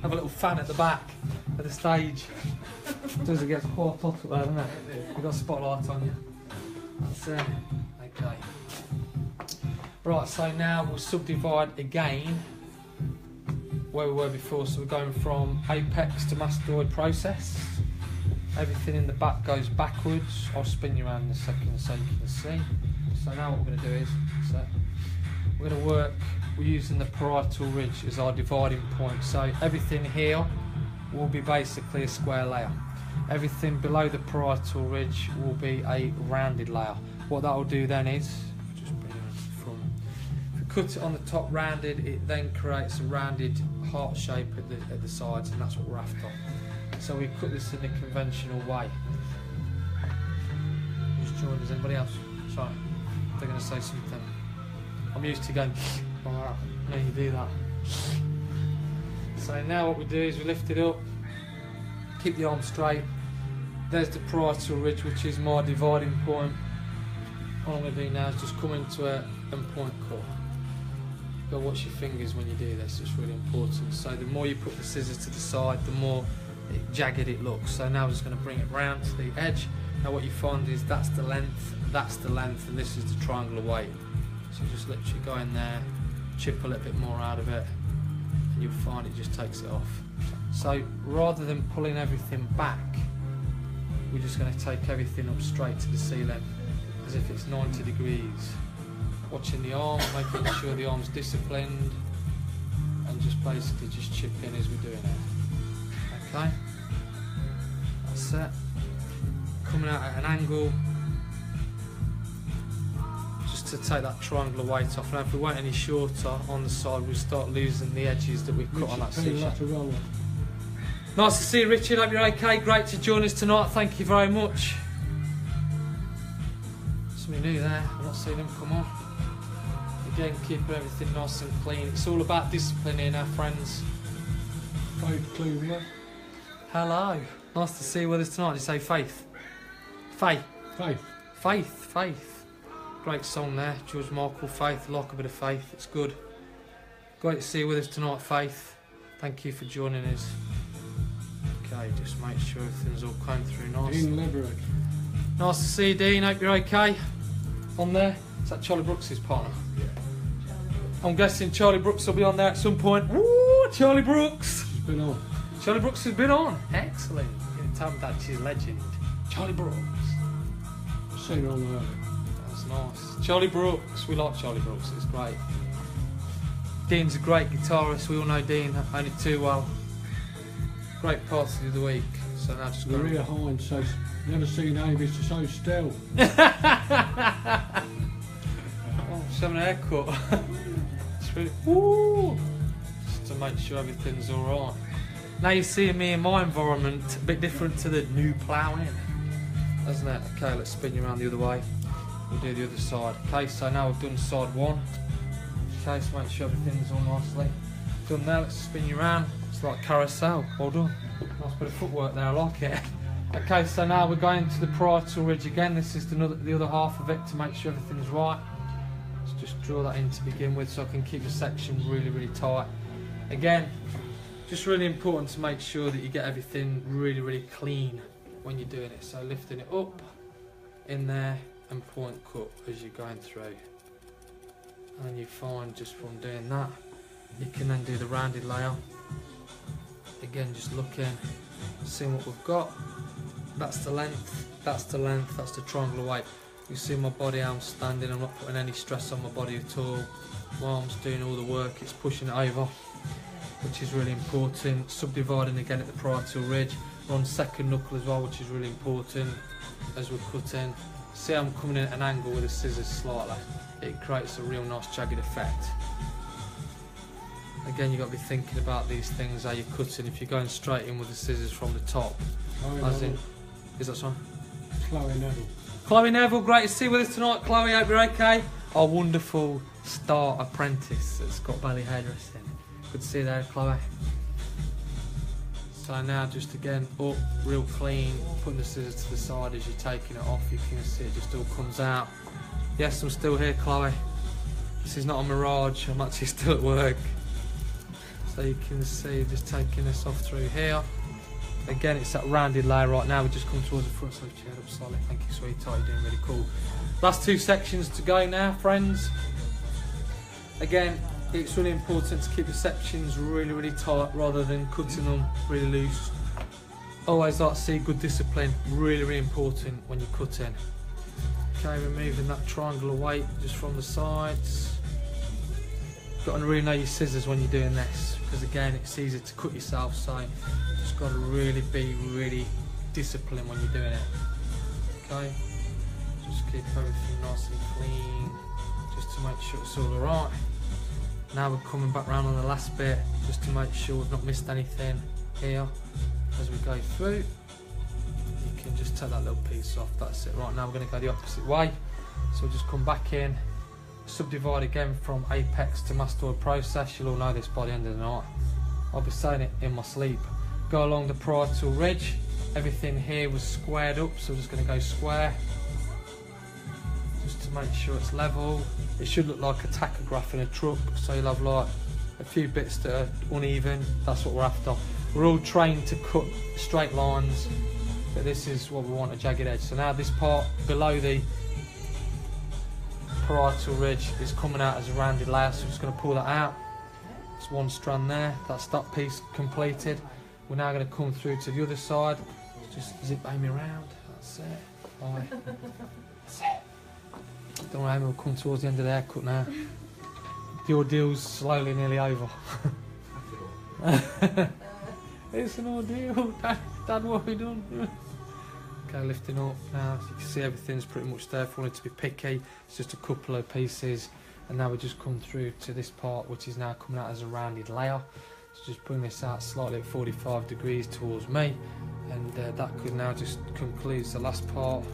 Have a little fan at the back of the stage. Does it get quite hot up there, doesn't it? You've got a spotlight on you. That's it. Okay. Right, so now we'll subdivide again where we were before. So we're going from apex to mastoid process. Everything in the back goes backwards. I'll spin you around in a second so you can see. So now what we're going to do is, we're going to work, we're using the parietal ridge as our dividing point. So everything here will be basically a square layer. Everything below the parietal ridge will be a rounded layer. What that will do then is, just bring it into the front. If we cut it on the top rounded, it then creates a rounded heart shape at the sides, and that's what we're after. So we cut this in the conventional way. Just joined, is anybody else? Sorry, they're going to say something. I'm used to going, wow, no, you do that. So now what we do is we lift it up, keep the arm straight. There's the parietal ridge, which is my dividing point. All I'm going to do now is just come into a point cut. Go watch your fingers when you do this, it's really important. So the more you put the scissors to the side, the more jagged it looks. So now I'm just going to bring it round to the edge. Now what you find is that's the length, and this is the triangular weight. So just literally go in there, chip a little bit more out of it, and you'll find it just takes it off. So rather than pulling everything back, we're just going to take everything up straight to the ceiling, as if it's 90 degrees. watching the arm, making sure the arm's disciplined, and just basically just chip in as we're doing it. Okay, that's it. Coming out at an angle, just to take that triangular weight off. Now if we went any shorter on the side, we'll start losing the edges that we've cut on that C-shape. Nice to see you, Richard. Hope you're okay. Great to join us tonight. Thank you very much. Somebody new there. I've not seen them come on. Again, keeping everything nice and clean. It's all about discipline here now, friends. Faith Cleveland. Hello. Nice to see you with us tonight. Did you say Faith? Faith. Faith. Faith. Faith. Great song there. George Michael, Faith. I like a bit of faith. It's good. Great to see you with us tonight, Faith. Thank you for joining us. Okay, just make sure everything's all come through nice. Dean Leverett. Nice to see you, Dean. Hope you're okay. On there. Is that Charlie Brooks' partner? Yeah. I'm guessing Charlie Brooks will be on there at some point. Woo! Charlie Brooks! She's been on. Charlie Brooks has been on. Excellent. You're going to tell me that she's a legend. Charlie Brooks. Seen her on there. That's nice. Charlie Brooks. We like Charlie Brooks. It's great. Dean's a great guitarist. We all know Dean only too well. Great party of the week. So now just go. Maria Hines says, never seen Avis so still. Oh, she's having a haircut. It's really, woo! Just to make sure everything's alright. Now you're seeing me in my environment, a bit different to the new ploughing, isn't it? Okay, let's spin you around the other way. We'll do the other side. Okay, so now we've done side one. Okay, so make sure everything's all nicely done there. Let's spin you around. It's like carousel. Well done. Nice bit of footwork there, I like it. Okay, so now we're going to the parietal ridge again. This is the other half of it to make sure everything's right. Let's just draw that in to begin with so I can keep the section really, really tight. Again, just really important to make sure that you get everything really, really clean when you're doing it. So lifting it up, in there, and point cut as you're going through. And you find just from doing that, you can then do the rounded layer. Again, just looking, seeing what we've got. That's the length, that's the length, that's the triangular weight. You see my body, how I'm standing, I'm not putting any stress on my body at all. My arm's doing all the work, it's pushing it over, which is really important. Subdividing again at the parietal ridge. We're on second knuckle as well, which is really important as we're cutting. See how I'm coming in at an angle with the scissors slightly. It creates a real nice jagged effect. Again, you've got to be thinking about these things, how you're cutting. If you're going straight in with the scissors from the top, as in, is that something? Chloe Neville. Chloe Neville, great to see you with us tonight. Chloe, hope you're okay. Our wonderful star apprentice at Scott Bailey Hairdressing. Good to see you there, Chloe. So now just again up, real clean, putting the scissors to the side as you're taking it off. You can see it just all comes out. Yes, I'm still here, Chloe. This is not a mirage, I'm actually still at work. So you can see just taking this off through here. Again, it's that rounded layer right now. We just come towards the front, so lift your head up slightly. Thank you, sweetheart. You're doing really cool. Last two sections to go now, friends. Again, it's really important to keep the sections really, really tight rather than cutting them really loose. Always like to see good discipline. Really, really important when you're cutting. Okay, removing that triangular weight just from the sides. Got to really know your scissors when you're doing this, because again, it's easy to cut yourself. So just got to really be really disciplined when you're doing it. Okay, just keep everything nice and clean, just to make sure it's all alright. Now we're coming back round on the last bit, just to make sure we've not missed anything here as we go through. You can just take that little piece off. That's it. Right, now we're going to go the opposite way. So we'll just come back in. Subdivide again from apex to mastoid process. You'll all know this by the end of the night. I'll be saying it in my sleep. Go along the parietal ridge. Everything here was squared up, so we're just going to go square. Just to make sure it's level. It should look like a tachograph in a truck, so you'll have like a few bits that are uneven. That's what we're after. We're all trained to cut straight lines, but this is what we want, a jagged edge. So now this part below the parietal ridge is coming out as a rounded layer, so we're just going to pull that out. There's one strand there, that's that piece completed. We're now going to come through to the other side, just zip Amy around, that's it. Right. That's it. Don't worry, we'll come towards the end of the haircut now. The ordeal's slowly nearly over. It's an ordeal. Dad, what have we done? Okay, lifting up now. You can see everything's pretty much there. If we wanted to be picky, it's just a couple of pieces. And now we just come through to this part, which is now coming out as a rounded layer. So just bring this out slightly at 45 degrees towards me. And that could now just concludes the last part.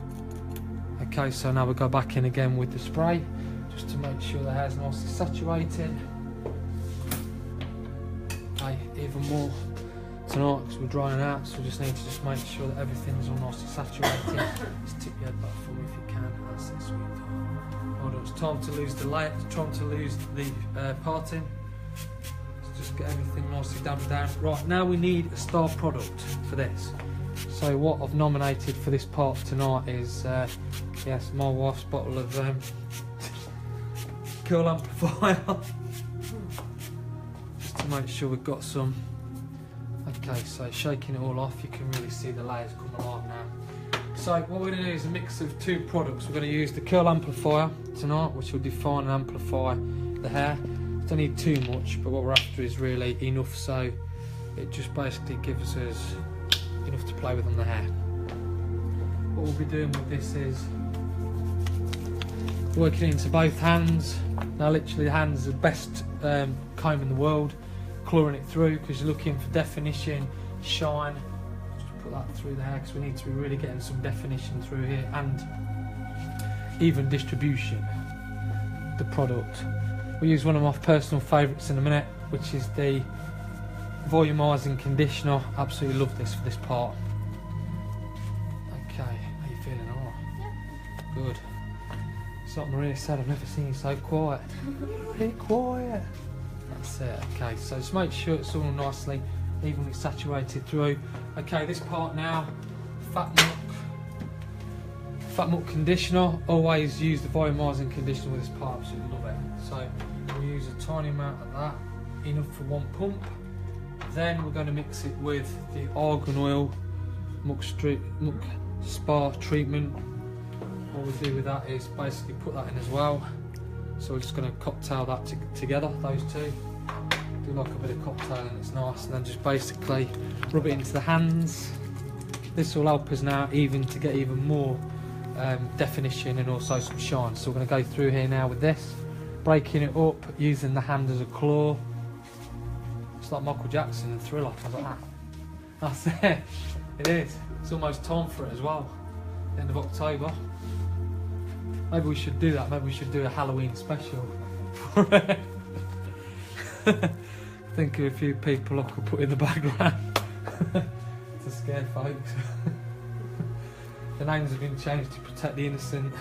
Okay, so now we'll go back in again with the spray, just to make sure the hair's nicely saturated. Okay, even more tonight because we're drying out, so we just need to just make sure that everything's all nicely saturated. Just tip your head back for me if you can. That's it, sweetheart. Hold on, it's time to lose the layer, it's time to lose the parting. Let's just get everything nicely damped down. Right, now we need a star product for this. So what I've nominated for this part tonight is, yes, my wife's bottle of Curl Amplifier. Just to make sure we've got some. Okay, so shaking it all off, you can really see the layers come alive now. So what we're going to do is a mix of two products. We're going to use the Curl Amplifier tonight, which will define and amplify the hair. Don't need too much, but what we're after is really enough so it just basically gives us enough to play with on the hair. What we'll be doing with this is working into both hands. Now literally the hands are the best comb in the world, clawing it through because you're looking for definition, shine. Just put that through the hair because we need to be really getting some definition through here and even distribution. The product. We'll use one of my personal favourites in a minute, which is the Volumising Conditioner. Absolutely love this for this part. Okay, how you feeling? Alright? Yeah. Good. It's like Maria said, I've never seen you so quiet. Be quiet. That's it. Okay, so just make sure it's all nicely evenly saturated through. Okay, this part now, Fat Muck Conditioner. Always use the Volumising Conditioner with this part. Absolutely love it. So we'll use a tiny amount of that, enough for one pump. Then we're going to mix it with the Argan Oil Muck Spa treatment. What we'll do with that is basically put that in as well. So we're just going to cocktail that together, those two. Do like a bit of cocktailing, it's nice. And then just basically rub it into the hands. This will help us now even to get even more definition and also some shine. So we're going to go through here now with this, breaking it up, using the hand as a claw. It's like Michael Jackson and Thriller. I was like, that's it. It is. It's almost time for it as well. End of October. Maybe we should do that. Maybe we should do a Halloween special. Think of a few people I could put in the background to scare folks. The names have been changed to protect the innocent.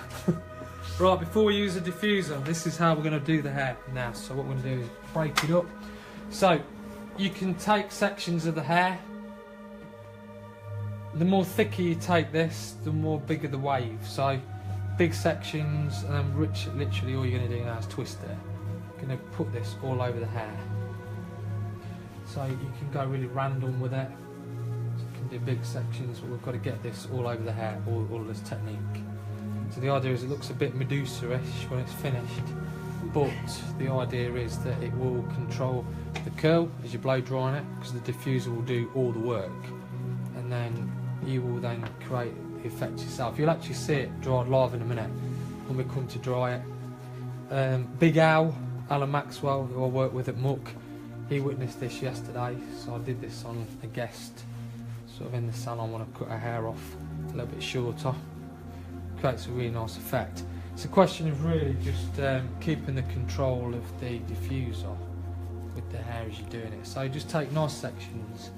Right, before we use a diffuser, this is how we're going to do the hair now. So what we're going to do is break it up. So you can take sections of the hair. The more thicker you take this, the more bigger the wave. So big sections, and then literally all you're going to do now is twist it. You're going to put this all over the hair. So you can go really random with it. So you can do big sections, but we've got to get this all over the hair, all this technique. So the idea is it looks a bit Medusa-ish when it's finished, but the idea is that it will control the curl as you blow drying it, because the diffuser will do all the work, and then you will then create the effect yourself. You'll actually see it dried live in a minute when we come to dry it. Big Al, Alan Maxwell, who I work with at Muck, he witnessed this yesterday, so I did this on a guest, sort of in the salon when I cut her hair off a little bit shorter. Creates a really nice effect. It's a question of really just keeping the control of the diffuser with the hair as you're doing it. So just take nice sections.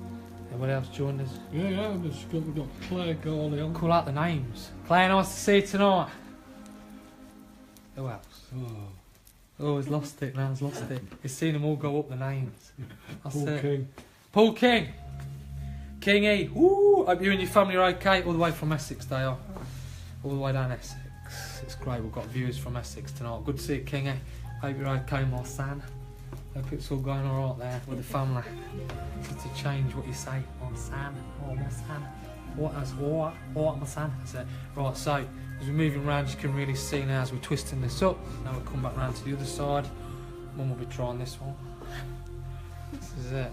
Anybody else joined us? Yeah, we've got Claire Gawley on. Call out the names. Claire, nice to see you tonight. Who else? Oh, he's lost it now, he's lost it. He's seen them all go up the names. That's Paul it. King. Paul King. Kingy. Woo! Hope you and your family are okay. All the way from Essex they are. All the way down Essex. It's great, we've got viewers from Essex tonight. Good to see you, Kingy. Hope you're okay, my son. Hope it's all going alright there with the family. Just to change what you say, my son. Oh, my son. What, my son? That's it. Right, so As we're moving around, you can really see now as we're twisting this up. Now we'll come back round to the other side. Mum will be trying this one. This is it.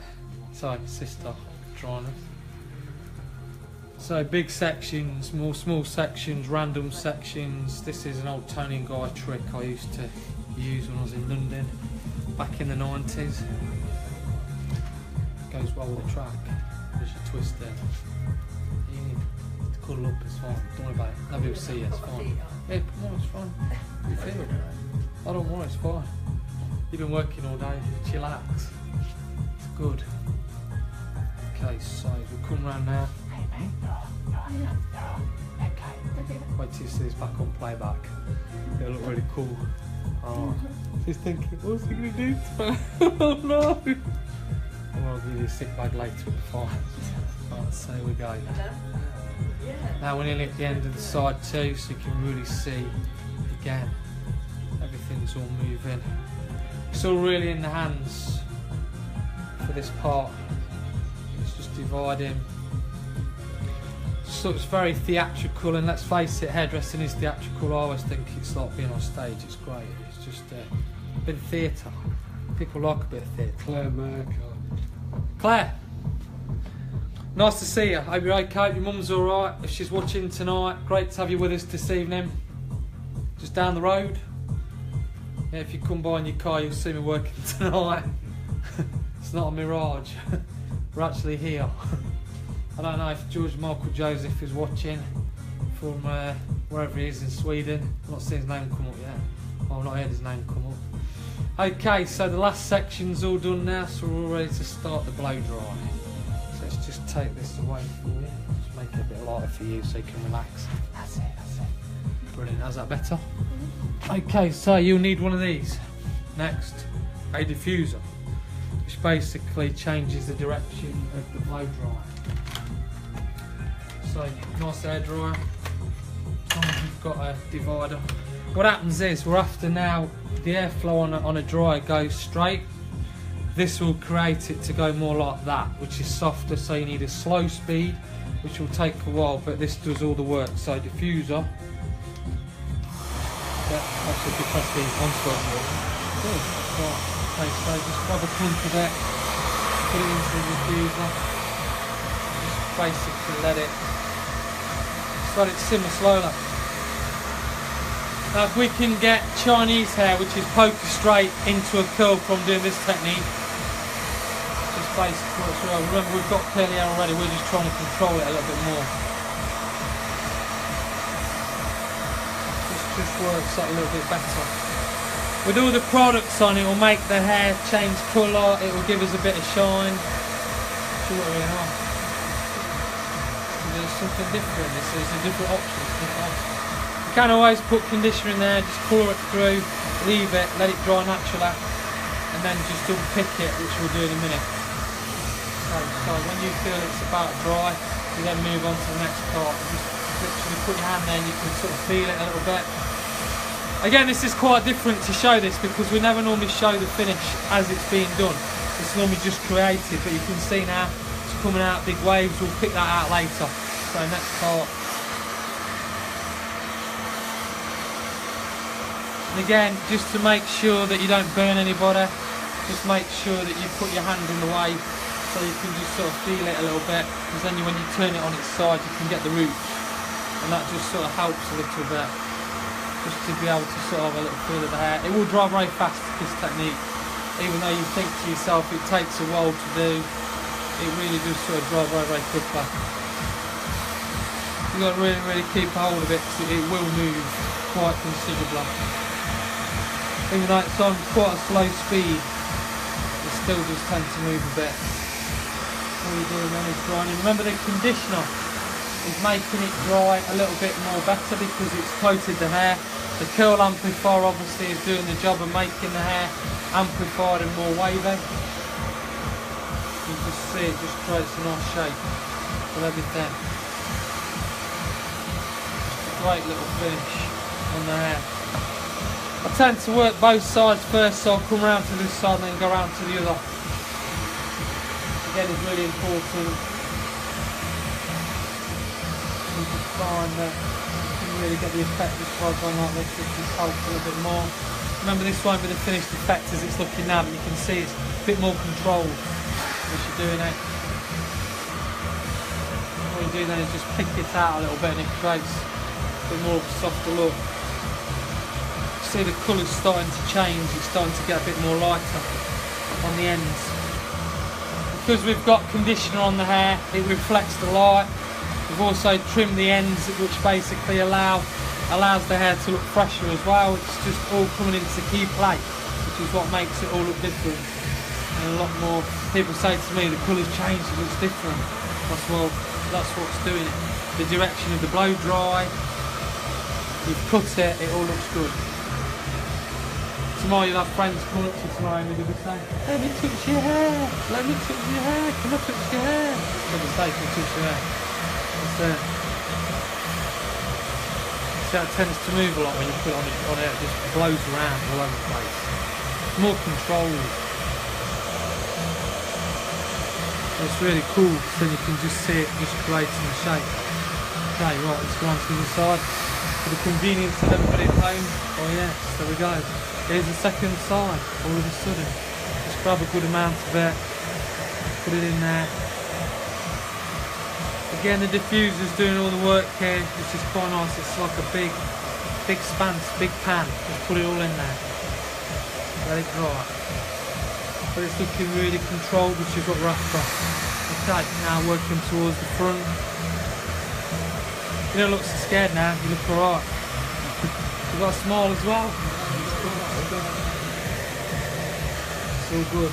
So, sister trying it. So big sections, more small sections, random sections. This is an old Tony and Guy trick I used to use when I was in London back in the 90s. Goes well with the track as you twist it. You need to cuddle up, it's fine. Don't worry about it. Nobody will see you, it's fine. Yeah, come on, it's fine. You feel it? I don't worry, it's fine. You've been working all day, chillax. It's good. Okay, so we'll come round now. Wait till you see this back on playback. It'll look really cool. Alright. He's thinking, what's he going to do to oh no! I'll give you a sick bag later with the fire. Alright, so here we go. Now we're nearly at the end of the side too, so you can really see again. Everything's all moving. It's all really in the hands for this part. It's just dividing. So it's very theatrical, and let's face it, hairdressing is theatrical. I always think it's like being on stage. It's great. It's just a bit of theatre. People like a bit of theatre. Claire Merkel. Claire, nice to see you. Hope you're okay. Your mum's all right. If she's watching tonight, great to have you with us this evening. Just down the road. Yeah, if you come by in your car, you'll see me working tonight. It's not a mirage. We're actually here. I don't know if George Michael Joseph is watching from wherever he is in Sweden. I've not seen his name come up yet. Well, I've not heard his name come up. Okay, so the last section's all done now, so we're all ready to start the blow dry. So let's just take this away for you. Just make it a bit lighter for you so you can relax. That's it, that's it. Brilliant, how's that better? Okay, so you'll need one of these. Next, a diffuser, which basically changes the direction of the blow dry. So, nice air dryer, as long as you've got a divider. What happens is, we're after now, the airflow on a dryer goes straight. This will create it to go more like that, which is softer, so you need a slow speed, which will take a while, but this does all the work. So diffuser, yeah, that should be pressing onto it. Good. Right. Okay, so just grab a clump of it, put it into the diffuser, just basically let it simmer slowly. Now if we can get Chinese hair, which is poker straight, into a curl from doing this technique, just basically what's real. Remember, we've got curly hair already, we're just trying to control it a little bit more. Just works that a little bit better. With all the products on, it will make the hair change colour, it will give us a bit of shine. See what we are. There's something different, it's a different option. You can always put conditioner in there, just colour it through, leave it, let it dry naturally, and then just unpick it, which we'll do in a minute. So when you feel it's about dry, you then move on to the next part. Just literally put your hand there and you can sort of feel it a little bit. Again, this is quite different to show this because we never normally show the finish as it's being done. It's normally just created, but you can see now it's coming out big waves. We'll pick that out later. So next part. And again, just to make sure that you don't burn anybody, just make sure that you put your hand in the way so you can just sort of feel it a little bit, because then when you turn it on its side you can get the roots, and that just sort of helps a little bit, just to be able to sort of have a little feel of the hair. It will dry very fast, this technique, even though you think to yourself it takes a while to do, it really does sort of dry very, very quickly. You've got to really, really keep a hold of it because it will move quite considerably. Even though it's on quite a slow speed, it still does tend to move a bit. All you're doing then is drying. Remember, the conditioner is making it dry a little bit more better because it's coated the hair. The curl amplifier obviously is doing the job of making the hair amplified and more wavy. You just see it just creates a nice shape with everything. Just a great little finish on the hair. I tend to work both sides first, so I'll come around to this side and then go around to the other. Again, it's really important. You just find that you can really get the effect just by going like this, which is helpful a bit more. Remember, this won't be the finished effect as it's looking now, but you can see it's a bit more controlled as you're doing it. What you do then is just pick it out a little bit and it creates a bit more of a softer look. See the colour's starting to change, it's starting to get a bit more lighter on the ends. Because we've got conditioner on the hair, it reflects the light. We've also trimmed the ends, which basically allows the hair to look fresher as well. It's just all coming into key play, which is what makes it all look different. And a lot more people say to me, the colour's changed, it looks different. That's what's doing it. The direction of the blow dry, you've cut it, it all looks good. Tomorrow you'll have friends coming up to you tomorrow and they'll be saying, let me touch your hair, let me touch your hair, can I touch your hair? They'll be saying, can I touch your hair? That's it. See how it tends to move a lot when you put it on it, it just blows around all over the place. It's more controlled. It's really cool because then you can just see it just creating the shape. Okay, right, let's go on to the side. For the convenience of everybody at home, oh yes, there we go. Here's the second side, all of a sudden. Just grab a good amount of it, put it in there. Again, the diffuser's doing all the work here, which is quite nice. It's like a big expanse, big pan. Just put it all in there. Let it dry. But it's looking really controlled, which is what we're after. Okay, now working towards the front. You don't look so scared now, you look alright. You've got a smile as well. It's all good.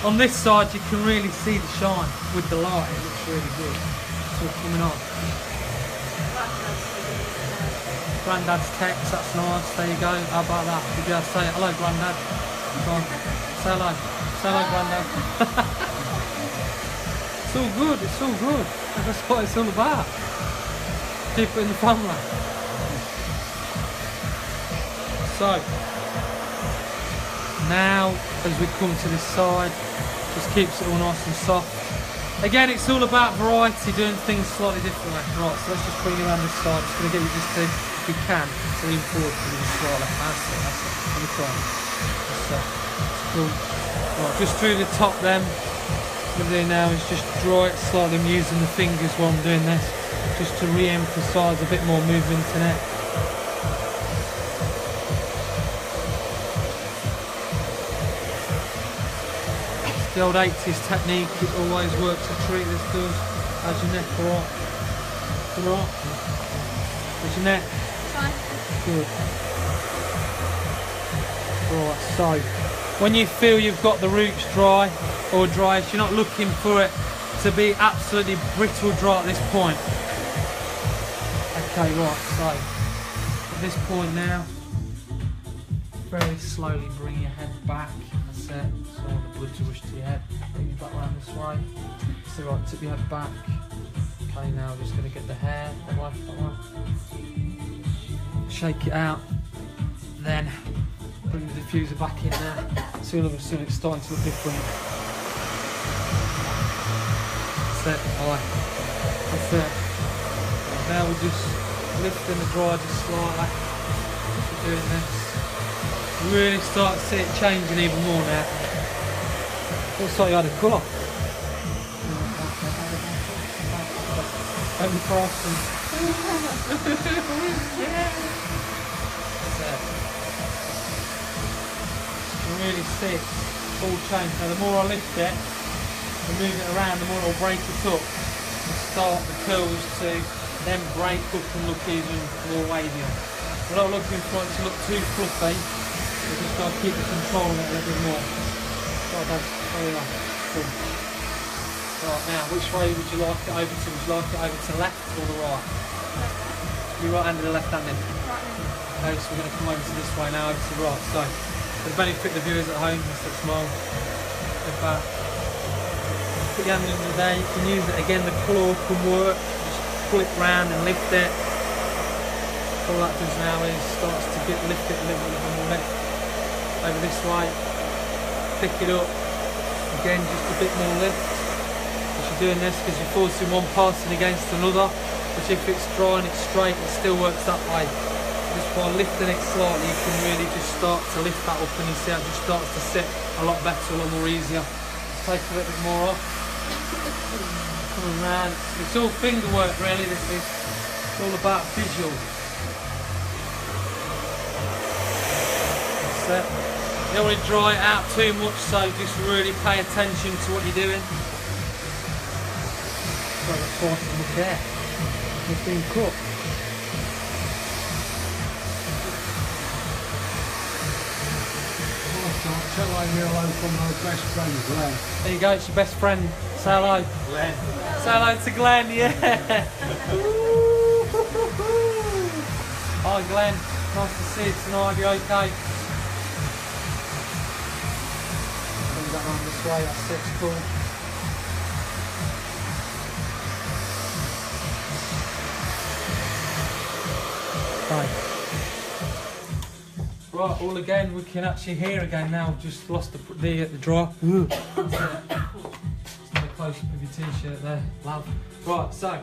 On this side you can really see the shine with the light, it looks really good. It's all coming on. Grandad's text, that's nice, there you go. How about that? Did you have to say hello, Grandad? Go on, say hello. Say hello, Grandad. It's all good, it's all good. That's what it's all about. Keep it in the family. So, now as we come to this side, just keeps it all nice and soft. Again, it's all about variety, doing things slightly differently. Right, so let's just bring you around this side. Just going to get you just to, if you can, to lean forward for this slightly. That's it, that's it. On the front. That's it. It's cool. Right, just through the top then. What I'm doing now is just draw it slightly. I'm using the fingers while I'm doing this, just to re-emphasise a bit more movement in it. The old 80s technique, it always works a treat, this does. How's your neck, alright? Alright? How's your neck? Fine. Good. Right, so, when you feel you've got the roots dry, or driest, you're not looking for it to be absolutely brittle dry at this point. Okay, right, so, at this point now, very slowly bring your head back. That's it. So I want the blood to rush to your head. Bring you back around this way. So right, tip your head back. Okay, now we're just going to get the hair that way, that way. Shake it out. Then bring the diffuser back in there. So all of a sudden it's starting to look different. That's it. Alright. That's it. Now we're just lifting the dryer just slightly. We're doing this. Really start to see it changing even more now. Looks like you had a colour. Only frosting. You can really see it all change. Now the more I lift it and move it around, the more it'll break it up and start the curls to then break up and look even more wavy. We're not looking for it to look too fluffy. We just got to keep the control on it a little bit more. Right, Dad, there we are. Cool. Right, now, which way would you like it over to? Would you like it over to the left or the right? You're right-handed or left-handed? Right-handed. Okay, so we're going to come over to this way now, over to the right. So, for the benefit of the viewers at home, just a smile. Head back. Put your hand under there, you can use it again, the claw can work. Just pull it round and lift it. All that does now is starts to lift it a little bit more lift. Over this way, pick it up, again just a bit more lift. As you're doing this, because you're forcing one person against another, which if it's dry and it's straight, it still works that way. Just by lifting it slightly, you can really just start to lift that up, and you see how it just starts to sit a lot better, a lot more easier. Let's take a little bit more off. Coming round. It's all finger work really, this is. It's all about visual. That's it. You don't want to dry it out too much, so just really pay attention to what you're doing. Got the force to look there. It's been cooked. Tell me hello from my best friend, Glenn. There you go, it's your best friend. Say hello. Glenn. Say hello to Glenn, yeah. Hi Glenn, nice to see you tonight, you okay? Bring that on this way, that's it, it's cool. Right. Right, all again, we can actually hear again now. We've just lost the draw. Stay close with your t-shirt there, love. Right, so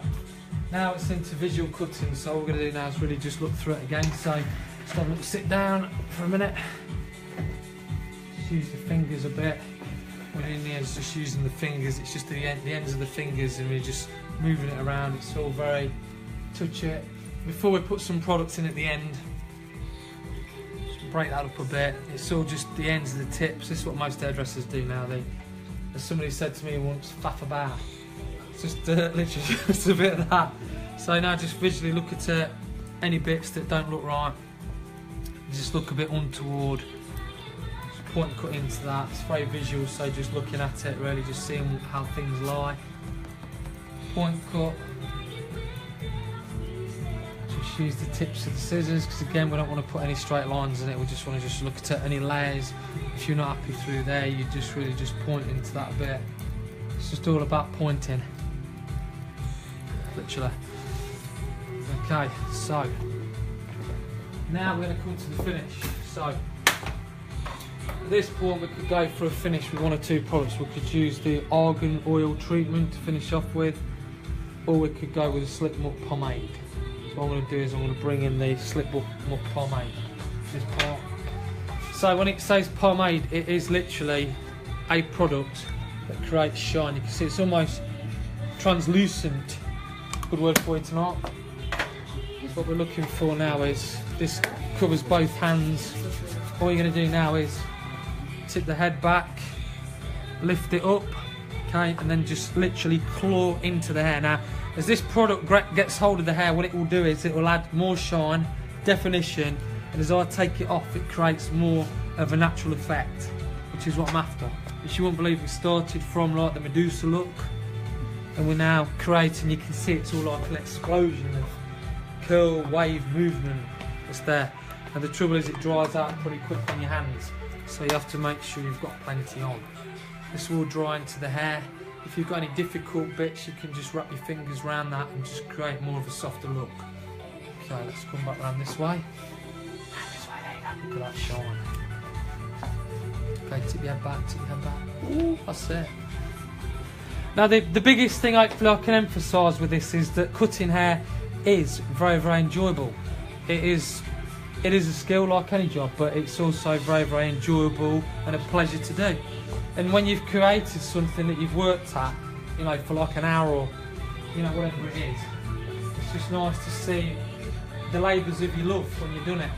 now it's into visual cutting. So all we're going to do now is really just look through it again. So just have a little sit down for a minute. Just use the fingers a bit. When in the end, it's just using the fingers. It's just the ends of the fingers, and we're just moving it around. It's all very touch it. Before we put some products in at the end, break that up a bit. It's all just the ends of the tips. This is what most hairdressers do now. As somebody said to me once, faff about. It's just literally just a bit of that. So now just visually look at it. Any bits that don't look right, just look a bit untoward. Just point and cut into that. It's very visual, so just looking at it, really just seeing how things lie. Point cut. Use the tips of the scissors, because again we don't want to put any straight lines in it. We just want to just look at any layers. If you're not happy through there, you just really just point into that bit. It's just all about pointing, literally. Okay, so now we're going to come to the finish. So at this point we could go for a finish with one or two products. We could use the argan oil treatment to finish off with, or we could go with a slip muck pomade. What I'm going to do is I'm going to bring in the slip muck pomade, this part. So when it says pomade, it is literally a product that creates shine. You can see it's almost translucent. Good word for you tonight. What we're looking for now is, this covers both hands. All you're going to do now is tip the head back, lift it up, okay, and then just literally claw into the hair. Now, as this product gets hold of the hair, what it will do is it will add more shine, definition, and as I take it off, it creates more of a natural effect, which is what I'm after. If you won't believe, we started from like the Medusa look, and we're now creating, you can see it's all like an explosion of curl, wave, movement that's there. And the trouble is it dries out pretty quick on your hands, so you have to make sure you've got plenty on. This will dry into the hair. If you've got any difficult bits, you can just wrap your fingers around that and just create more of a softer look. Okay, let's come back around this way. Look at that shine. Okay, tip your head back, tip your head back. Ooh, that's it. Now the biggest thing hopefully I can emphasise with this is that cutting hair is very, very enjoyable. It is a skill like any job, but it's also very, very enjoyable and a pleasure to do. And when you've created something that you've worked at, you know, for like an hour or, you know, whatever it is, it's just nice to see the labours of your love when you've done it.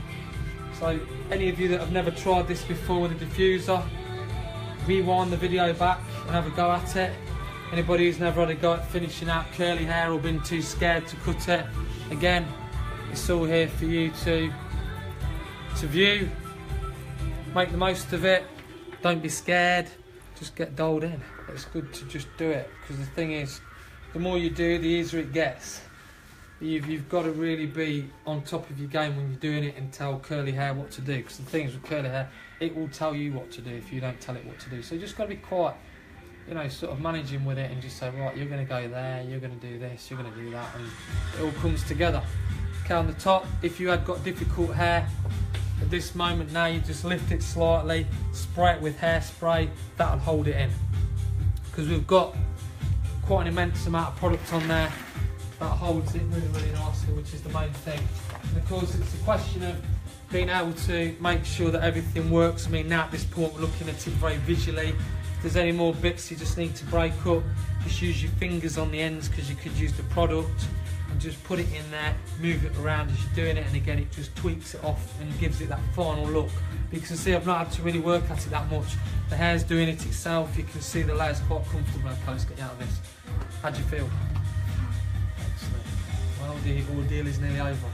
So any of you that have never tried this before with a diffuser, rewind the video back and have a go at it. Anybody who's never had a go at finishing out curly hair or been too scared to cut it, again, it's all here for you to view. Make the most of it. Don't be scared. Just get doled in. It's good to just do it, because the thing is, the more you do, the easier it gets. You've got to really be on top of your game when you're doing it and tell curly hair what to do, because the thing is with curly hair, it will tell you what to do if you don't tell it what to do. So you just got to be quite, you know, sort of managing with it and just say, right, you're going to go there, you're going to do this, you're going to do that, and it all comes together. Okay, on the top, if you had got difficult hair, at this moment now you just lift it slightly, spray it with hairspray, that'll hold it in. Because we've got quite an immense amount of product on there, that holds it really, really nicely, which is the main thing. And of course, it's a question of being able to make sure that everything works. I mean, now at this point, we're looking at it very visually. If there's any more bits you just need to break up, just use your fingers on the ends, because you could use the product and just put it in there, move it around as you're doing it, and again it just tweaks it off and gives it that final look. You can see I've not had to really work at it that much. The hair's doing it itself. You can see the layer's quite comfortable. Okay, let's get you out of this. How do you feel? Excellent. Well, the ordeal is nearly over.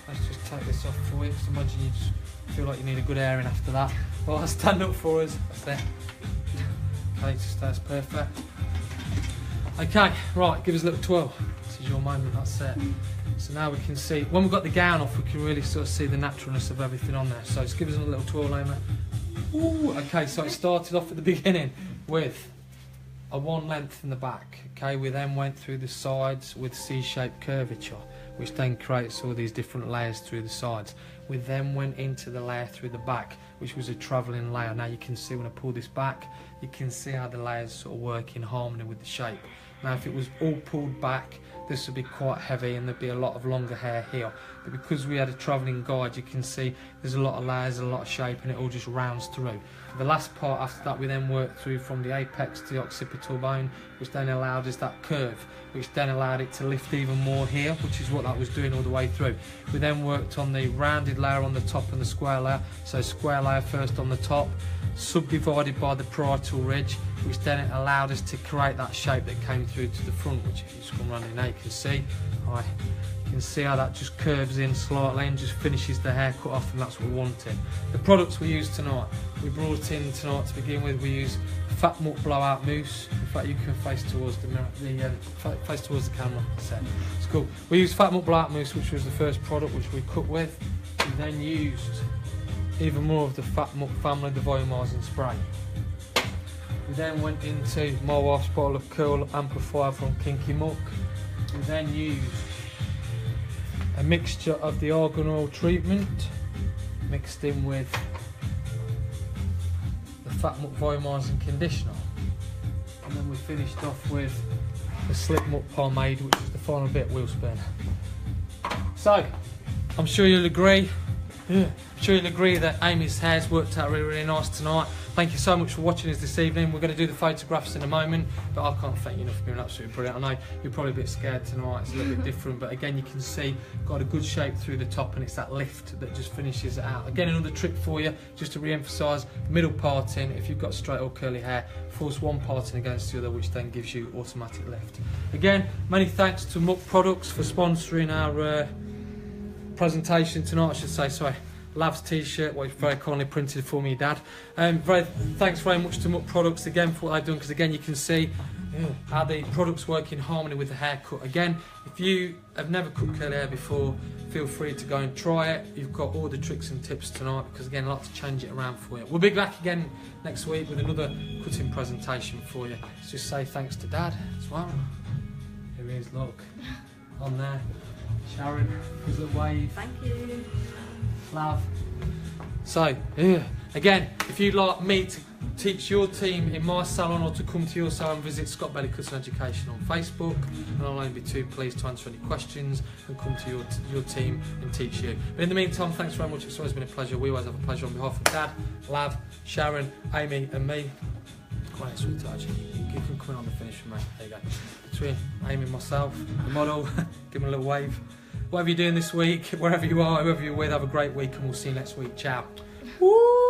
Let's just take this off for you. Just imagine you just feel like you need a good airing after that. Well, stand up for us. That's it. Okay, just that's perfect. Okay, right, give us a little twirl. This is your moment, that's it. So now we can see, when we've got the gown off, we can really sort of see the naturalness of everything on there. So just give us a little twirl, Amy. Ooh, okay, so it started off at the beginning with a one length in the back. Okay, we then went through the sides with C-shaped curvature, which then creates all these different layers through the sides. We then went into the layer through the back, which was a travelling layer. Now you can see when I pull this back, you can see how the layers sort of work in harmony with the shape. Now if it was all pulled back, this would be quite heavy and there'd be a lot of longer hair here. But because we had a travelling guide, you can see there's a lot of layers, a lot of shape, and it all just rounds through. The last part after that, we then worked through from the apex to the occipital bone, which then allowed us that curve, which then allowed it to lift even more here, which is what that was doing all the way through. We then worked on the rounded layer on the top and the square layer. So square layer first on the top, subdivided by the parietal ridge, which then allowed us to create that shape that came through to the front, which if you just come around here now you can see. Right. You can see how that just curves in slightly and just finishes the haircut off, and that's what we wanted. The products we used tonight, we brought in tonight to begin with, we use Fat Mutt Blowout Mousse. In fact, you can face towards the mirror, face towards the camera. It's cool. We used Fat Mutt Blowout Mousse, which was the first product which we cut with. We then used even more of the Fat Mutt family, the volumizing spray. We then went into my wife's bottle of Curl Amplifier from Kinky Muck. We then used a mixture of the argan oil treatment mixed in with the Fat Mutt volumizing conditioner, and then we finished off with the Slip Mutt pomade, which is the final bit, wheel spin. So I'm sure you'll agree. I'm sure you'll agree that Amy's hair's worked out really, really nice tonight. Thank you so much for watching us this evening. We're going to do the photographs in a moment, but I can't thank you enough for being absolutely brilliant. I know you're probably a bit scared tonight, it's a little bit different, but again you can see got a good shape through the top, and it's that lift that just finishes it out. Again, another trick for you, just to re-emphasise, middle parting, if you've got straight or curly hair, force one parting against the other, which then gives you automatic lift. Again, many thanks to Muck Products for sponsoring our presentation tonight, I should say, sorry. Lav's t-shirt, what he very kindly printed for me, Dad. Thanks very much to Muck Products again for what they've done, because again you can see how the products work in harmony with the haircut. Again, if you have never cut curly hair before, feel free to go and try it. You've got all the tricks and tips tonight, because again I like to change it around for you. We'll be back again next week with another cutting presentation for you. Let's just say thanks to Dad as well. Here he is, look, on there. Sharon, gives a wave. Thank you. Love. So, yeah. Again, if you'd like me to teach your team in my salon, or to come to your salon, visit Scott Bailey Cutting Education on Facebook, and I'll only be too pleased to answer any questions and come to your team and teach you. But in the meantime, thanks very much. It's always been a pleasure. We always have a pleasure on behalf of Dad, Lav, Sharon, Amy and me. Come on, sweetheart, you can come in on the finish with me. There you go. Between Amy and myself, the model, give him a little wave. Whatever you're doing this week, wherever you are, whoever you're with, have a great week, and we'll see you next week. Ciao. Woo!